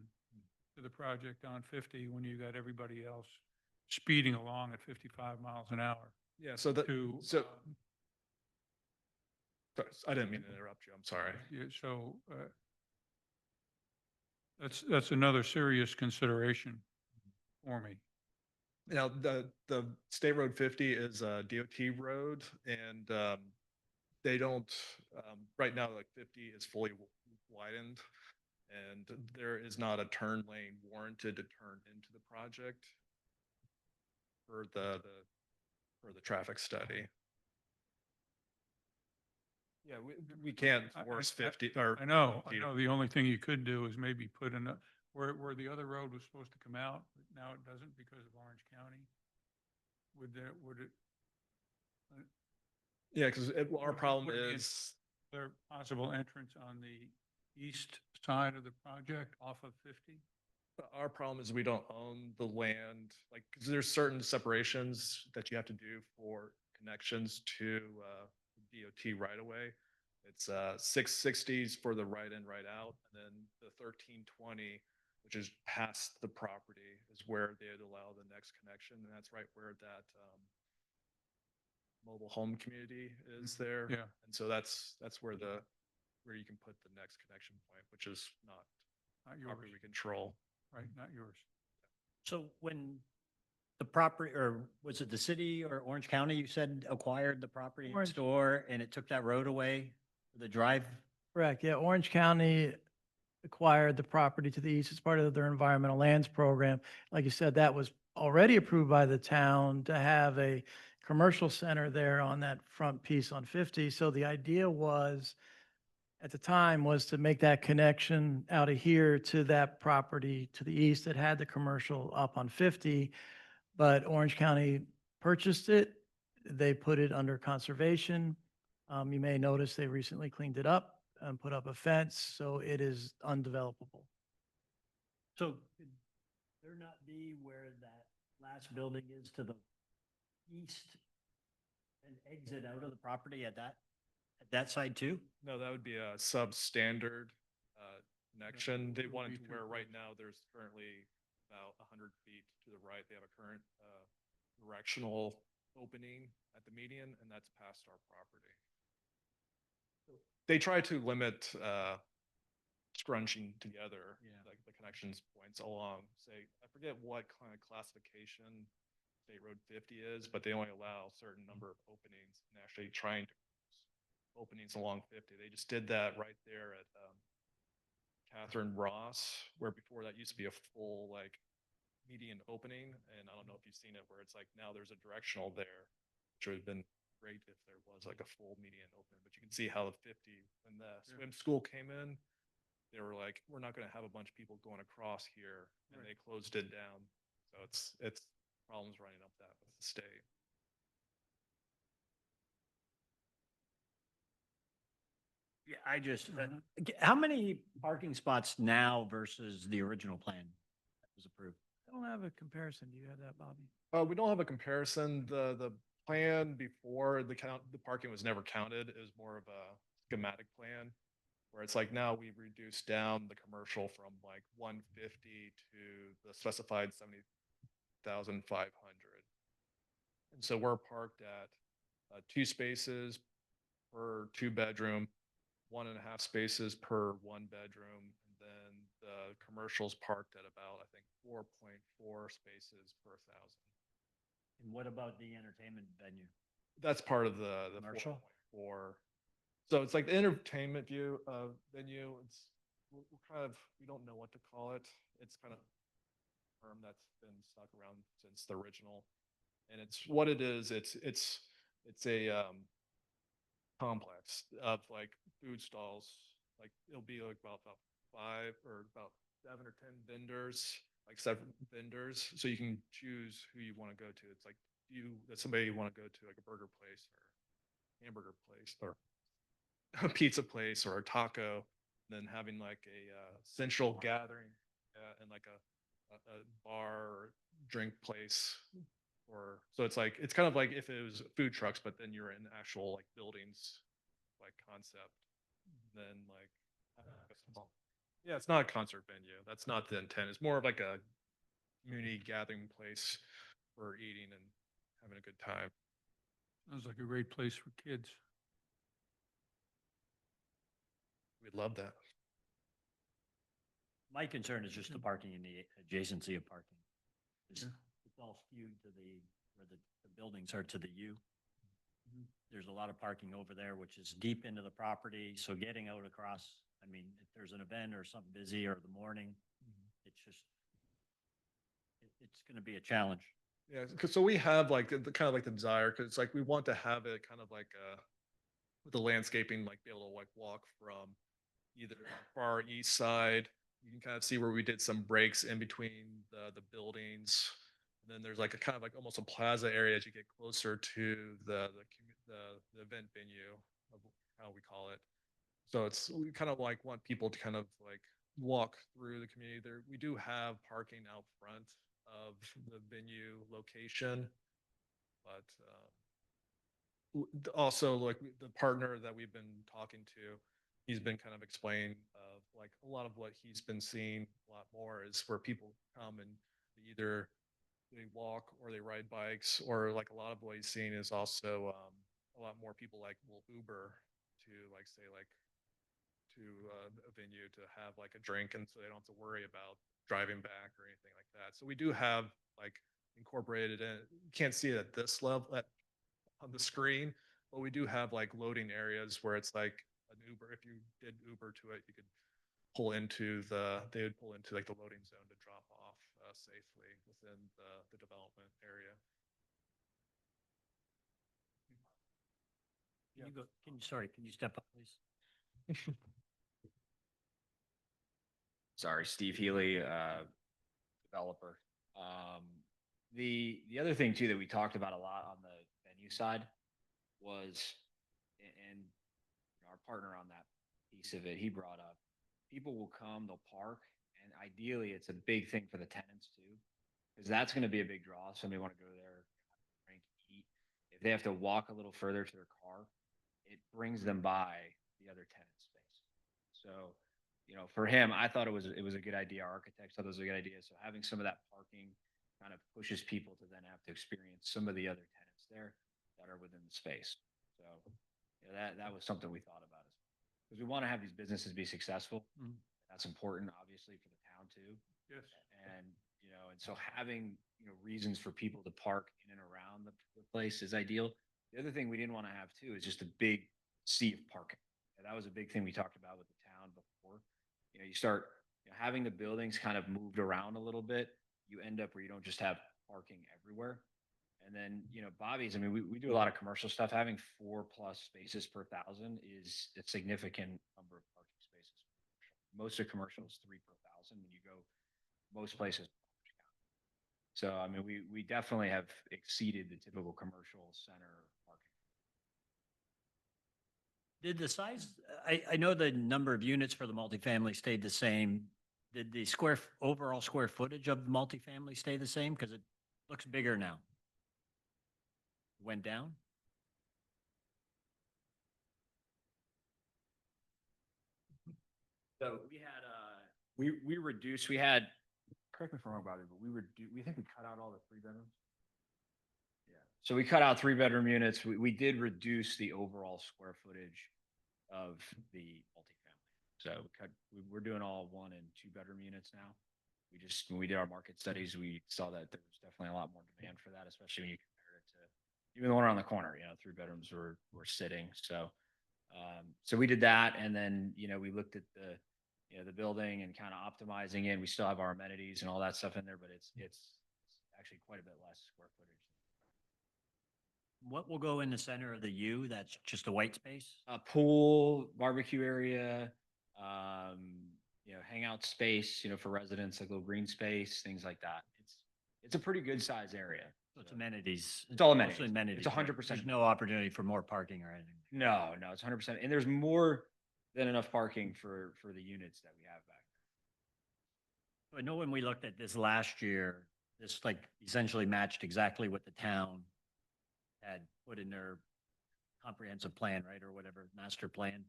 to the project on 50 when you got everybody else speeding along at 55 miles an hour Yeah, so to, so sorry, I didn't mean to interrupt you. I'm sorry. yeah, so that's another serious consideration for me. Now, the State Road 50 is a DOT road, and they don't, right now, like 50 is fully widened, and there is not a turn lane warranted to turn into the project for the traffic study. Yeah, we can't force 50 or. I know, 50 to- the only thing you could do is maybe put in where the other road was supposed to come out, but now it doesn't because of Orange County. Would it, Yeah, because our problem would it be an- is, there possible entrance on the east side of the project off of 50? our problem is we don't own the land, like, because there's certain separations that you have to do for connections to DOT right away. It's 660s for the right in, right out, and then the 1320, which is past the property, is where they'd allow the next connection, and that's right where that mobile home community is there. Yeah. And so that's where you can put the next connection point, which is not Not yours, property we control. right? Not yours. So when the property, or was it the city or Orange County, you said acquired the property Orange. next door and it took that road away, the drive? Correct. Yeah, Orange County acquired the property to the east as part of their environmental lands program. Like you said, that was already approved by the town to have a commercial center there on that front piece on 50. So the idea was, at the time, was to make that connection out of here to that property to the east that had the commercial up on 50. But Orange County purchased it. They put it under conservation. You may notice they recently cleaned it up and put up a fence, so it is undevelopable. So could there not be where that last building is to the east and exit out of the property at that side too? No, that would be a substandard connection. They would wanted be to too where right close. now there's currently about 100 feet to the right. They have a current directional opening at the median, and that's past our property. They try to limit scrunching together, Yeah. like the connections points along, say, I forget what kind of classification State Road 50 is, but they only allow a certain number of openings, and actually trying to openings along 50. They just did that right there at Catherine Ross, where before that used to be a full like median opening. And I don't know if you've seen it, where it's like now there's a directional there, which would have been great if there was like a full median opening. But you can see how the 50, when the swim school came in, they were like, we're not going to have a bunch of people going across here, and they closed it down. So it's problems running up that with the state. Yeah, I just, how many parking spots now versus the original plan that was approved? I don't have a comparison. Do you have that, Bobby? We don't have a comparison. The plan before the parking was never counted. It was more of a schematic plan. where it's like now we've reduced down the commercial from like 150 to the specified 70,500. And so we're parked at 2 spaces per 2 bedroom, 1.5 spaces per 1 bedroom. And then the commercial's parked at about, I think, 4.4 spaces per 1,000. And what about the entertainment venue? That's part of the Commercial? 4.4. So it's like the entertainment venue. We're kind of, we don't know what to call it. It's kind of a term that's been stuck around since the original. And it's what it is. It's a complex of like food stalls. Like it'll be like about 5 or about 7 or 10 vendors, like 7 vendors. So you can choose who you want to go to. It's like that somebody you want to go to, like a burger place or hamburger place or a pizza place or a taco, and then having like a central gathering and like a bar or drink place. Or so it's like it's kind of like if it was food trucks, but then you're in actual like buildings, like concept. Then like yeah, it's not a concert venue. That's not the intent. It's more of like a community gathering place for eating and having a good time. Sounds like a great place for kids. We'd love that. My concern is just the parking in the adjacency of parking. It's Yeah. it's all skewed to where the buildings are to the U. There's a lot of parking over there, which is deep into the property. So getting out across, I mean, if there's an event or something busy or the morning, it's just, it's going to be a challenge. Yeah, so we have like the kind of like the desire because like we want to have it kind of like with the landscaping, like be able to like walk from either far east side. You can kind of see where we did some breaks in between the buildings. And then there's like a kind of like almost a plaza area as you get closer to the event venue of how we call it. So we kind of like want people to kind of like walk through the community there. We do have parking out front of the venue location, but also like the partner that we've been talking to, he's been kind of explaining like a lot of what he's been seeing a lot more is where people come and either they walk or they ride bikes, or like a lot of what he's seeing is also a lot more people like will Uber to like say like to a venue to have like a drink, and so they don't have to worry about driving back or anything like that. So we do have like incorporated in. You can't see it at this level on the screen, but we do have like loading areas where it's like an Uber. If you did Uber to it, you could they would pull into like the loading zone to drop off safely within the development area. Can you step up, please? Sorry, Steve Healy, developer. The other thing too that we talked about a lot on the venue side was, and our partner on that piece of it, he brought up, people will come, they'll park, and ideally it's a big thing for the tenants too, because that's going to be a big draw. Somebody want to go there, drink, eat. If they have to walk a little further to their car, it brings them by the other tenant space. So, for him, I thought it was a good idea. Our architects thought it was a good idea. So having some of that parking kind of pushes people to then have to experience some of the other tenants there that are within the space. So that was something we thought about because we want to have these businesses be successful. That's important, obviously, for the town too. Yes. And and so having reasons for people to park in and around the place is ideal. The other thing we didn't want to have too is just a big sea of parking. And that was a big thing we talked about with the town before. You start having the buildings kind of moved around a little bit. You end up where you don't just have parking everywhere. And then, Bobby's, I mean, we do a lot of commercial stuff. Having 4+ spaces per 1,000 is a significant number of parking spaces. Most of commercial is 3 per 1,000 when you go most places. So, I mean, we definitely have exceeded the typical commercial center parking. Did the size, I know the number of units for the multifamily stayed the same. Did the overall square footage of the multifamily stay the same? Because it looks bigger now. Went down? So we had, we reduced, we had, correct me if I'm wrong, Bobby, but we think we cut out all the 3 bedrooms. Yeah. So we cut out 3 bedroom units. We did reduce the overall square footage of the multifamily. So we're doing all 1 and 2 bedroom units now. When we did our market studies, we saw that there was definitely a lot more demand for that, especially when you compare it to even the one around the corner, 3 bedrooms were sitting. So we did that. And then, we looked at the building and kind of optimizing it. We still have our amenities and all that stuff in there, but it's actually quite a bit less square footage. What will go in the center of the U? That's just a white space? A pool, barbecue area, hangout space, for residents, like a little green space, things like that. It's a pretty good size area. So it's amenities. It's all Mostly amenities. amenities. It's right? 100%. There's no opportunity for more parking or anything. No, it's 100%. And there's more than enough parking for the units that we have back I know when we looked at this last year, this like essentially matched exactly what the town had put in their comprehensive plan, right? Or whatever, master plan.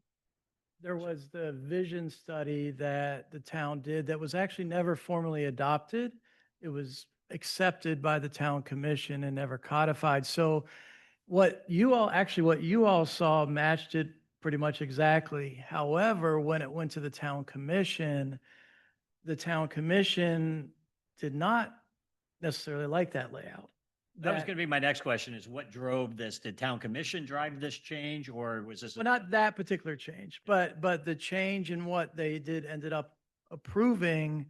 There was the vision study that the town did that was actually never formally adopted. It was accepted by the town commission and never codified. So what you all saw matched it pretty much exactly. However, when it went to the town commission did not necessarily like that layout. That was going to be my next question is what drove this? Did town commission drive this change or was this? Well, not that particular change, but the change in what they ended up approving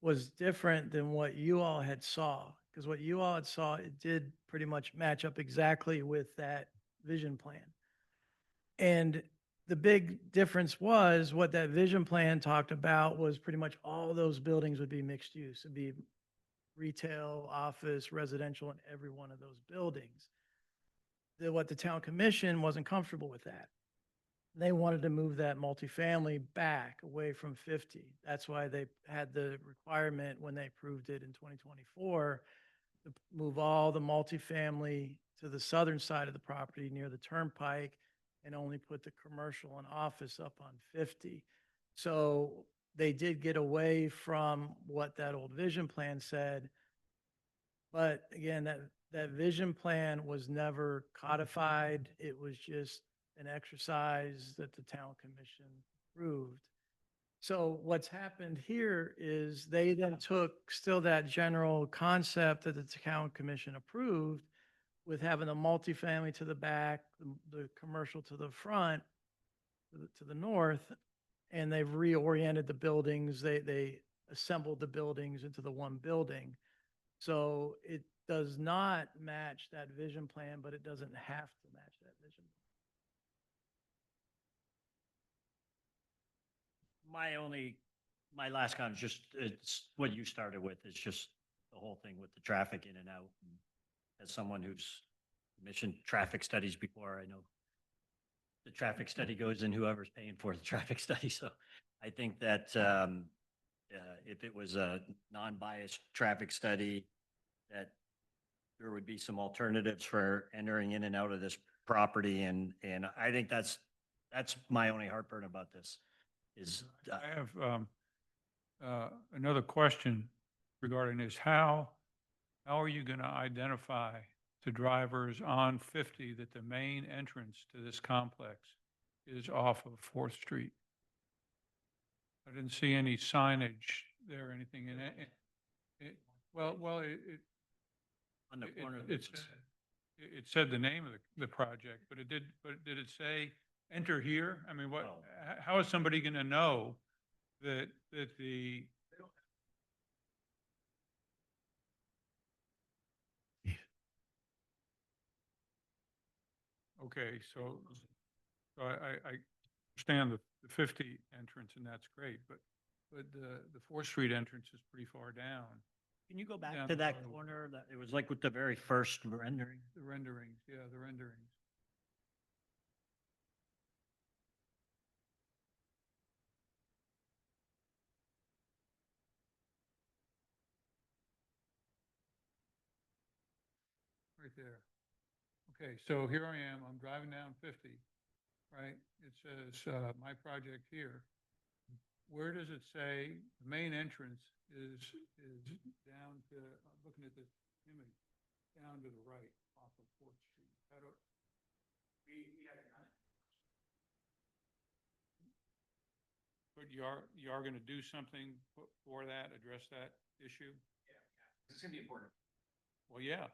was different than what you all had saw. Because what you all had saw, it did pretty much match up exactly with that vision plan. And the big difference was what that vision plan talked about was pretty much all those buildings would be mixed use. It'd be retail, office, residential in every one of those buildings. What the town commission wasn't comfortable with that. They wanted to move that multifamily back away from 50. That's why they had the requirement when they approved it in 2024 to move all the multifamily to the southern side of the property near the turnpike and only put the commercial and office up on 50. So they did get away from what that old vision plan said. But again, that vision plan was never codified. It was just an exercise that the town commission approved. So what's happened here is they then took still that general concept that the town commission approved with having the multifamily to the back, the commercial to the front, to the north, and they've reoriented the buildings. They assembled the buildings into the one building. So it does not match that vision plan, but it doesn't have to match that vision. My last comment is just, it's what you started with. It's just the whole thing with the traffic in and out. And as someone who's commissioned traffic studies before, I know the traffic study goes in whoever's paying for the traffic study. So I think that if it was a non-biased traffic study, that there would be some alternatives for entering in and out of this property. And I think that's my only heartburn about this is. I have another question regarding this. How are you going to identify to drivers on 50 that the main entrance to this complex is off of 4th Street? I didn't see any signage there or anything in it. On the corner. It said the name of the project, but did it say enter here? I mean, Oh. how is somebody going to know that the, okay, so I understand the 50 entrance and that's great, but the 4th Street entrance is pretty far down. Can you go back Down to the that road. corner? That it was like with the very first rendering. The renderings, yeah, the renderings. Right there. Okay, so here I am, I'm driving down 50, right? It says, my project here. where does it say the main entrance is down to, I'm looking at this image, down to the right off of Fourth Street? How do, we haven't done it. But you are gonna do something for that, address that issue? It's gonna be important. Well, yeah.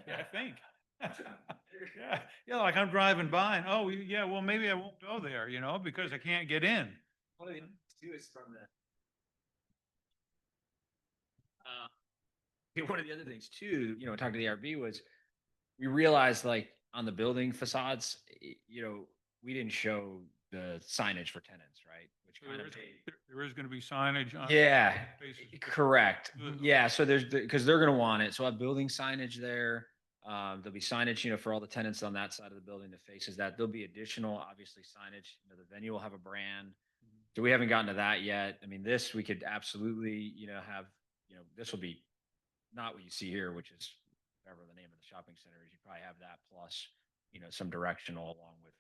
Yeah, I think. Yeah, yeah, like I'm driving by and, oh, yeah, well, maybe I won't go there, you know, because I can't get in. One of the two is from the. One of the other things too, talking to the RB was, we realized like on the building facades, we didn't show the signage for tenants, right? Which So kind there of is, there is gonna be signage on. Yeah, faces. correct. Mhm. Yeah, so because they're gonna want it. So I have building signage there. There'll be signage, for all the tenants on that side of the building that faces that. There'll be additional, obviously, signage. The venue will have a brand. So we haven't gotten to that yet. I mean, this we could absolutely, have, this will be not what you see here, which is whatever the name of the shopping center is. You probably have that plus, some directional along with,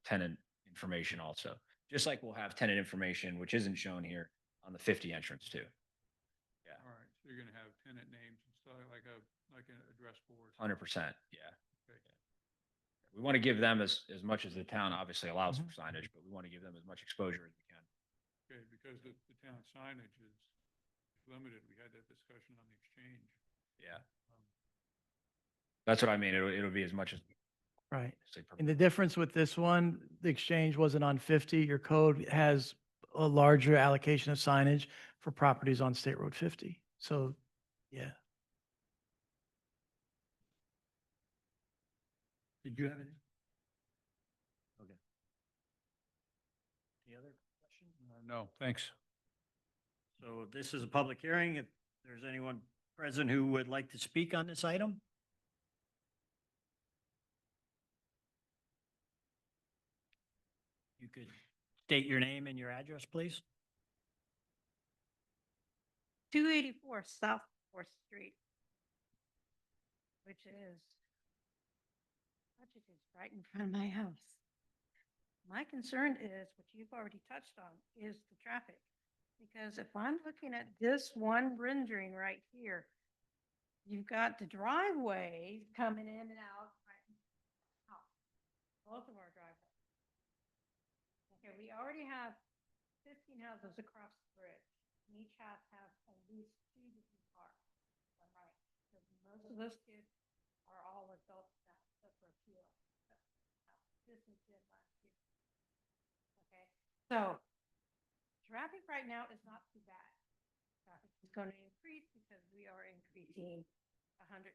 tenant information also. Just like we'll have tenant information, which isn't shown here on the 50 entrance too. Yeah, All right, so you're gonna have tenant names and stuff like an address board. 100%. Yeah. Okay. We want to give them as much as the town obviously allows for signage, but we want to give them as much exposure as we can. Okay, because the town signage is limited. We had that discussion on the exchange. Yeah. That's what I mean. It'll be as much as. Right. say, And the difference with this one, the exchange wasn't on 50. Your code has a larger allocation of signage for properties on State Road 50. So, yeah. Did you have anything? Okay. Any other questions? No, thanks. So this is a public hearing. If there's anyone present who would like to speak on this item? You could state your name and your address, please. 284 South Fourth Street, which is right in front of my house. My concern is, what you've already touched on, is the traffic. Because if I'm looking at this one rendering right here, you've got the driveway coming in and out, right? Both of our driveways. Okay, we already have 15 houses across the bridge. And each house has at least 2 different cars. Right. Because most of those kids are all adults now, except for a few of them. This is it last year. Okay, so traffic right now is not too bad. Traffic is going to increase because we are increasing 190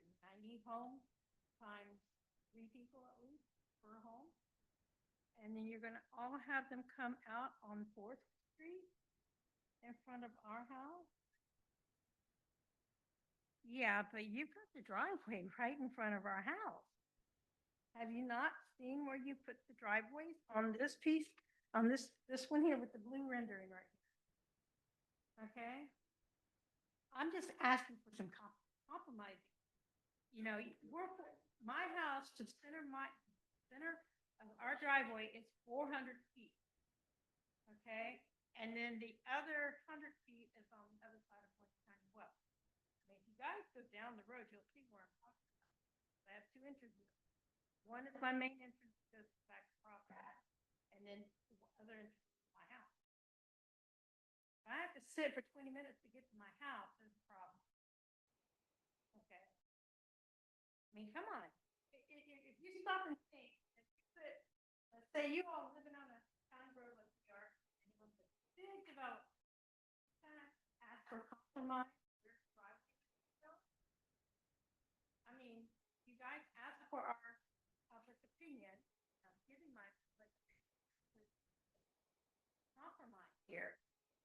homes times 3 people at least per home. And then you're going to all have them come out on 4th Street in front of our house. Yeah, but you've got the driveway right in front of our house. Have you not seen where you put the driveways on this piece, on this one here with the blue rendering right here? Okay? I'm just asking for some compromising. My house to center of our driveway is 400 feet. Okay? And then the other 100 feet is on the other side of West County Well. If you guys go down the road, you'll see where I'm talking about. I have 2 entrances. One is my main entrance that goes back across that, and then the other entrance is my house. If I have to sit for 20 minutes to get to my house, there's a problem. Okay. I mean, come on. If you stop and think, if you put, let's say you all living on a county road like we are, and you want to big development, kind of ask for compromise. I mean, you guys ask for our public opinion. I'm giving my compromise here.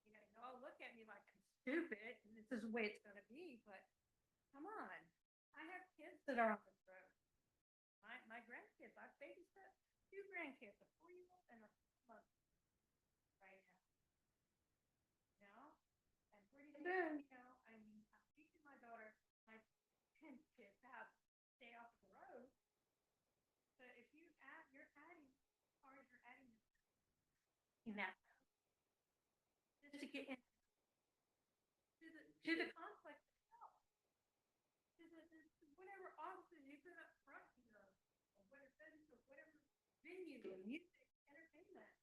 You all look at me like I'm stupid, and this is the way it's going to be. But come on, I have kids that are on this road. My grandkids, I babysit 2 grandkids, a 4-year-old and a 4-month right now. And pretty soon, I'm teaching my daughter, my 10 kids how to stay off the road. So if you're adding, or you're adding in that, get in to the complex itself. To whatever offices you put up front here, or whatever venue, music, entertainment.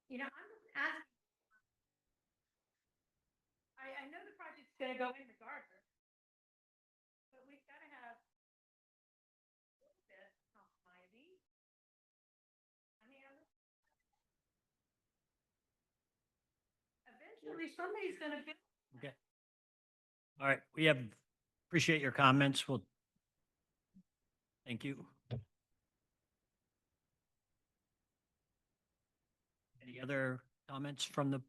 You know, I'm just asking. I know the project's gonna go in regardless, but we've gotta have a little bit of compromising. I mean, eventually somebody's gonna build. Okay. All right, appreciate your comments. Thank you. Any other comments from the?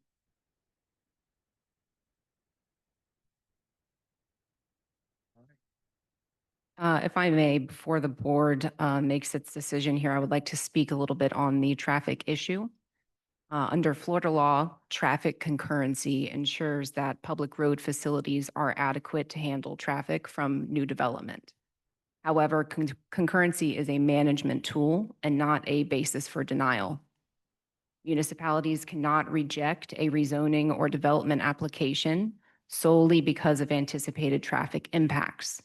If I may, before the board makes its decision here, I would like to speak a little bit on the traffic issue. Under Florida law, traffic concurrency ensures that public road facilities are adequate to handle traffic from new development. However, concurrency is a management tool and not a basis for denial. Municipalities cannot reject a rezoning or development application solely because of anticipated traffic impacts.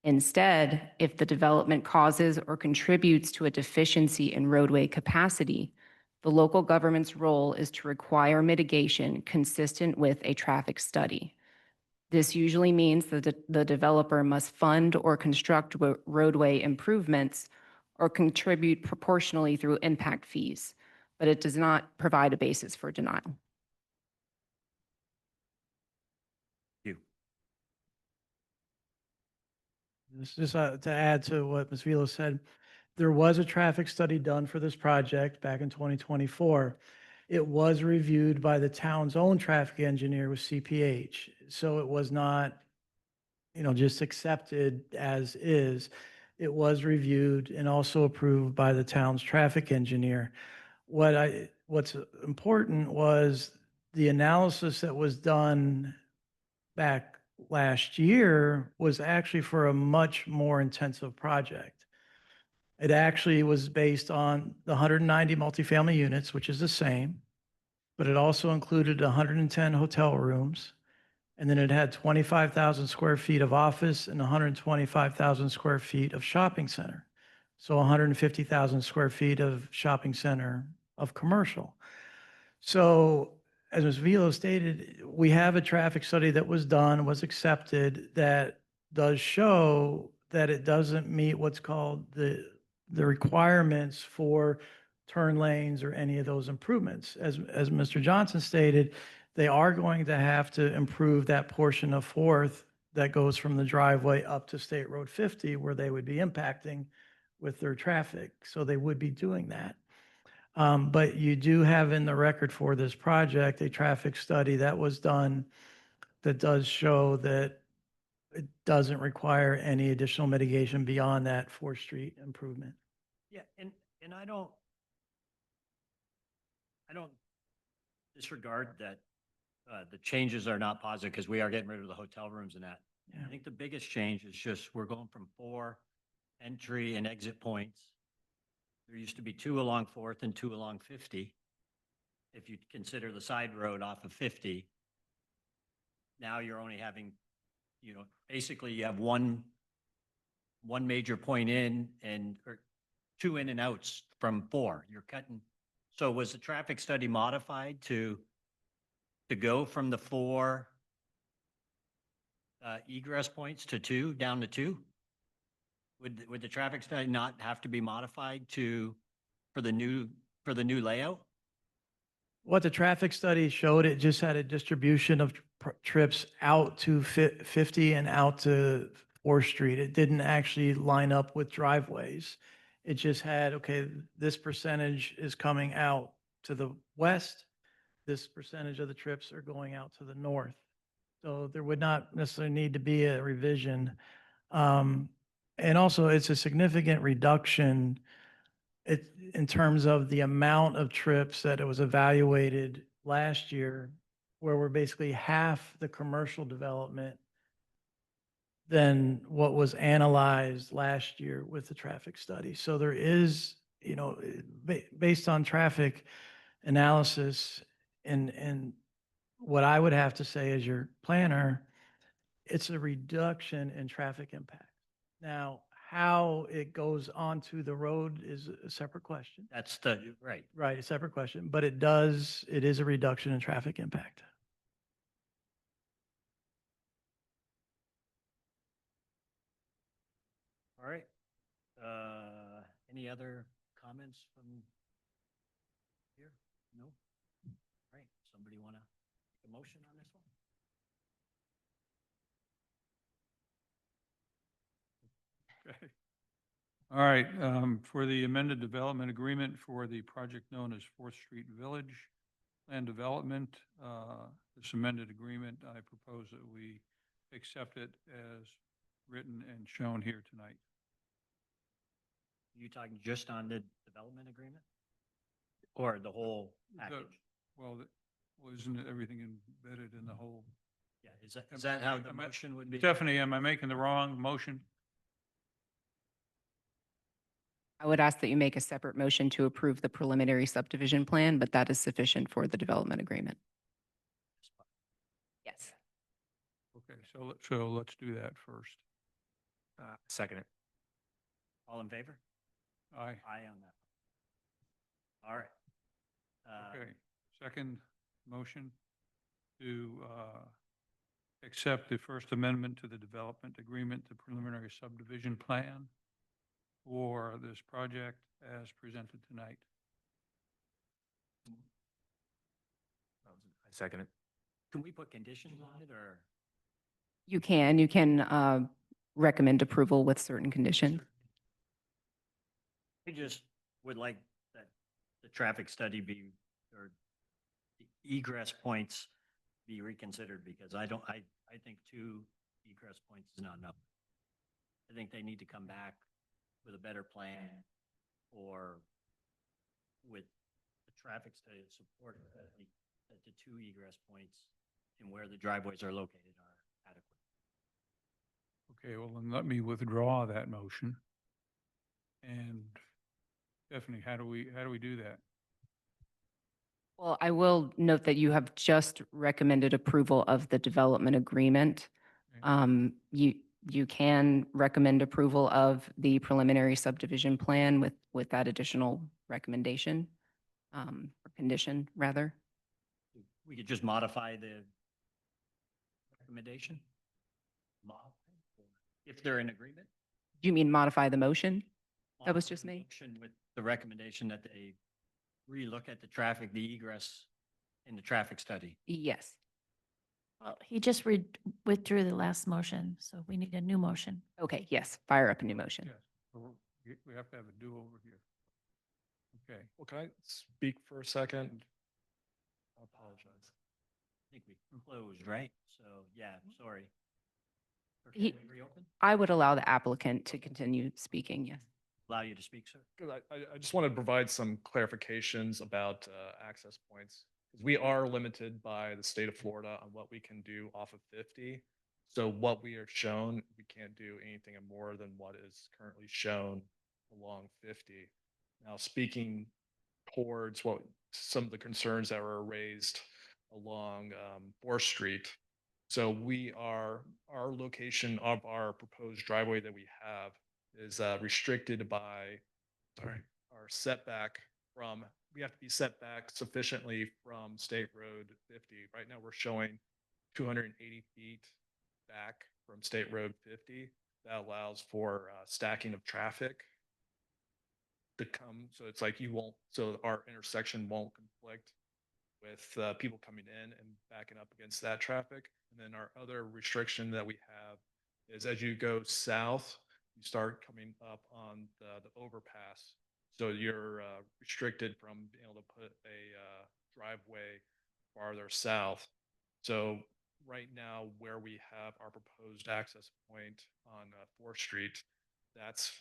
Instead, if the development causes or contributes to a deficiency in roadway capacity, the local government's role is to require mitigation consistent with a traffic study. This usually means that the developer must fund or construct roadway improvements or contribute proportionally through impact fees, but it does not provide a basis for denial. You. This is to add to what Ms. Vila said. There was a traffic study done for this project back in 2024. It was reviewed by the town's own traffic engineer with CPH. So it was not, just accepted as is. It was reviewed and also approved by the town's traffic engineer. What's important was the analysis that was done back last year was actually for a much more intensive project. It actually was based on the 190 multifamily units, which is the same, but it also included 110 hotel rooms. And then it had 25,000 square feet of office and 125,000 square feet of shopping center. So 150,000 square feet of shopping center of commercial. So as Ms. Vilo stated, we have a traffic study that was done, was accepted, that does show that it doesn't meet what's called the requirements for turn lanes or any of those improvements. As Mr. Johnson stated, they are going to have to improve that portion of Fourth that goes from the driveway up to State Road 50, where they would be impacting with their traffic. So they would be doing that. But you do have in the record for this project a traffic study that was done that does show that it doesn't require any additional mitigation beyond that 4th Street improvement. Yeah, and I don't disregard that the changes are not positive because we are getting rid of the hotel rooms and that. Yeah. I think the biggest change is just we're going from 4 entry and exit points. There used to be 2 along 4th and 2 along 50. If you consider the side road off of 50, now you're only having, basically you have one major point in or 2 in and outs from 4. You're cutting. So was the traffic study modified to go from the 4 egress points to 2, down to 2? Would the traffic study not have to be modified for the new layout? What the traffic study showed, it just had a distribution of trips out to 50 and out to 4th Street. It didn't actually line up with driveways. It just had, okay, this percentage is coming out to the west. This percentage of the trips are going out to the north. So there would not necessarily need to be a revision. And also it's a significant reduction in terms of the amount of trips that it was evaluated last year, where we're basically half the commercial development than what was analyzed last year with the traffic study. So there is, based on traffic analysis And what I would have to say as your planner, it's a reduction in traffic impact. Now, how it goes onto the road is a separate question. That's the, right. Right, a separate question, but it is a reduction in traffic impact. All right. Any other comments from here? No? All right. Somebody want to make a motion on this one? Okay. All right, for the amended development agreement for the project known as Fourth Street Village Land Development, this amended agreement, I propose that we accept it as written and shown here tonight. You talking just on the development agreement? Or the whole package? Well, isn't it everything embedded in the whole? Yeah, is that how the Am I- motion would be? Stephanie, am I making the wrong motion? I would ask that you make a separate motion to approve the preliminary subdivision plan, but that is sufficient for the development agreement. Yes. Okay, so let's do that first. Second it. All in favor? Aye. Aye on that. All right. Okay, second motion to accept the First Amendment to the development agreement, the preliminary subdivision plan for this project as presented tonight. I second it. Can we put conditions on it or? You can recommend approval with certain conditions. We just would like that the traffic study be, or the egress points be reconsidered because I think 2 egress points is not enough. I think they need to come back with a better plan or with the traffic study to support that the 2 egress points and where the driveways are located are adequate. Okay, well, then let me withdraw that motion. And Stephanie, how do we do that? Well, I will note that you have just recommended approval of the development agreement. Okay. You can recommend approval of the preliminary subdivision plan with that additional recommendation, or condition, rather. We could just modify the recommendation? If they're in agreement? Do you mean modify the motion? That was just me. Motion with the recommendation that they relook at the traffic, the egress in the traffic study. Yes. Well, he just withdrew the last motion, so we need a new motion. Okay, yes, fire up a new motion. Yes, so we have to have a do-over here. Okay, Well, can I speak for a second? I apologize. I think we closed, right? So, yeah, sorry. Or He- can we reopen? I would allow the applicant to continue speaking, yes. Allow you to speak, sir? Good. I just want to provide some clarifications about access points. Because we are limited by the state of Florida on what we can do off of 50. So what we are shown, we can't do anything more than what is currently shown along 50. Now, speaking towards what some of the concerns that were raised along 4th Street. So our location of our proposed driveway that we have is restricted by, our setback from, we have to be set back sufficiently from State Road 50. Right now, we're showing 280 feet back from State Road 50. That allows for stacking of traffic to come. So it's like so our intersection won't conflict with people coming in and backing up against that traffic. And then our other restriction that we have is as you go south, you start coming up on the overpass. So you're restricted from being able to put a driveway farther south. So right now where we have our proposed access point on 4th Street, that's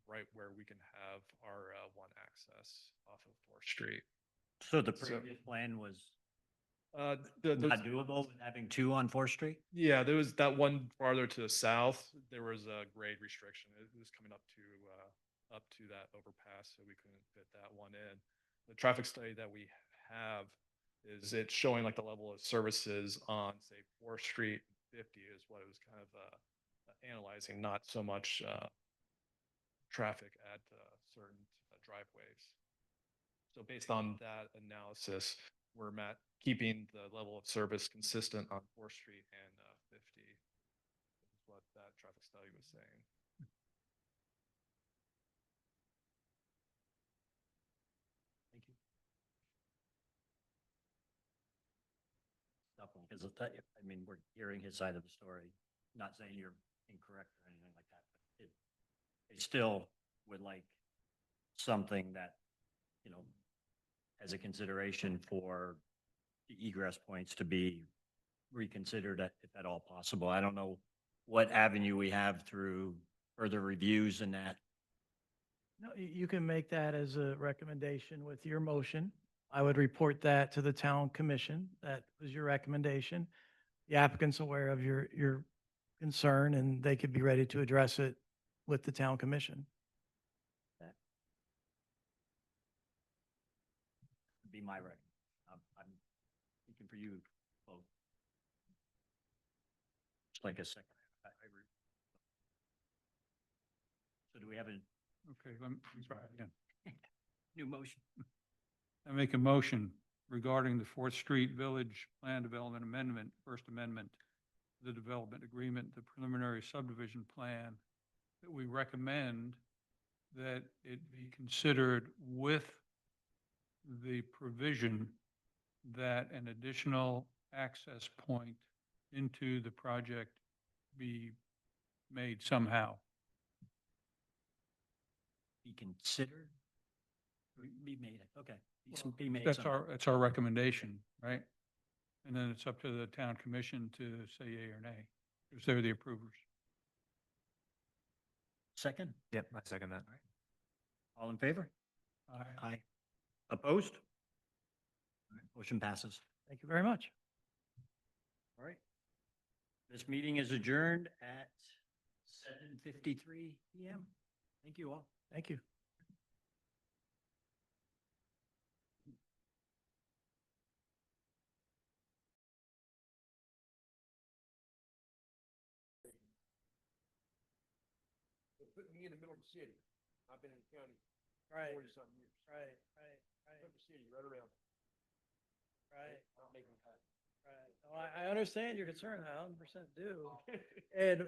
right where we can have our one access off of 4th Street. So the previous plan was The not doable with having 2 on 4th Street? Yeah, there was that one farther to the south. There was a grade restriction. It was coming up to that overpass, so we couldn't fit that one in. The traffic study that we have is it's showing like the level of services on, say, 4th Street, 50 is what it was kind of analyzing, not so much traffic at certain driveways. So based on that analysis, we're keeping the level of service consistent on 4th Street and 50 is what that traffic study was saying. Thank you. Because I mean, we're hearing his side of the story, not saying you're incorrect or anything like that, but they still would like something that, you know, as a consideration for the egress points to be reconsidered if at all possible. I don't know what avenue we have through further reviews and that. No, you can make that as a recommendation with your motion. I would report that to the town commission. That was your recommendation. The applicant's aware of your concern and they could be ready to address it with the town commission. Be my rec. I'm thinking for you both. Just like a second. So do we have a Okay, let me try again. new motion? I make a motion regarding the 4th Street Village Plan Development Amendment, First Amendment, to the development agreement, the preliminary subdivision plan, that we recommend that it be considered with the provision that an additional access point into the project be made somehow. Be considered? Be made, okay. Be made. That's our recommendation, right? And then it's up to the town commission to say yea or nay, because they're the approvers. Second? Yep, I second that. All in favor? Aye. Aye. Opposed? All right, motion passes. Thank you very much. All right. This meeting is adjourned at 7:53 PM. Thank you all. Thank you. Put me in the middle of the city. I've been in the county Right, 40-something years. right. Put the city right around. Right. Not making cut. Right. No, I understand your concern. I 100% do. And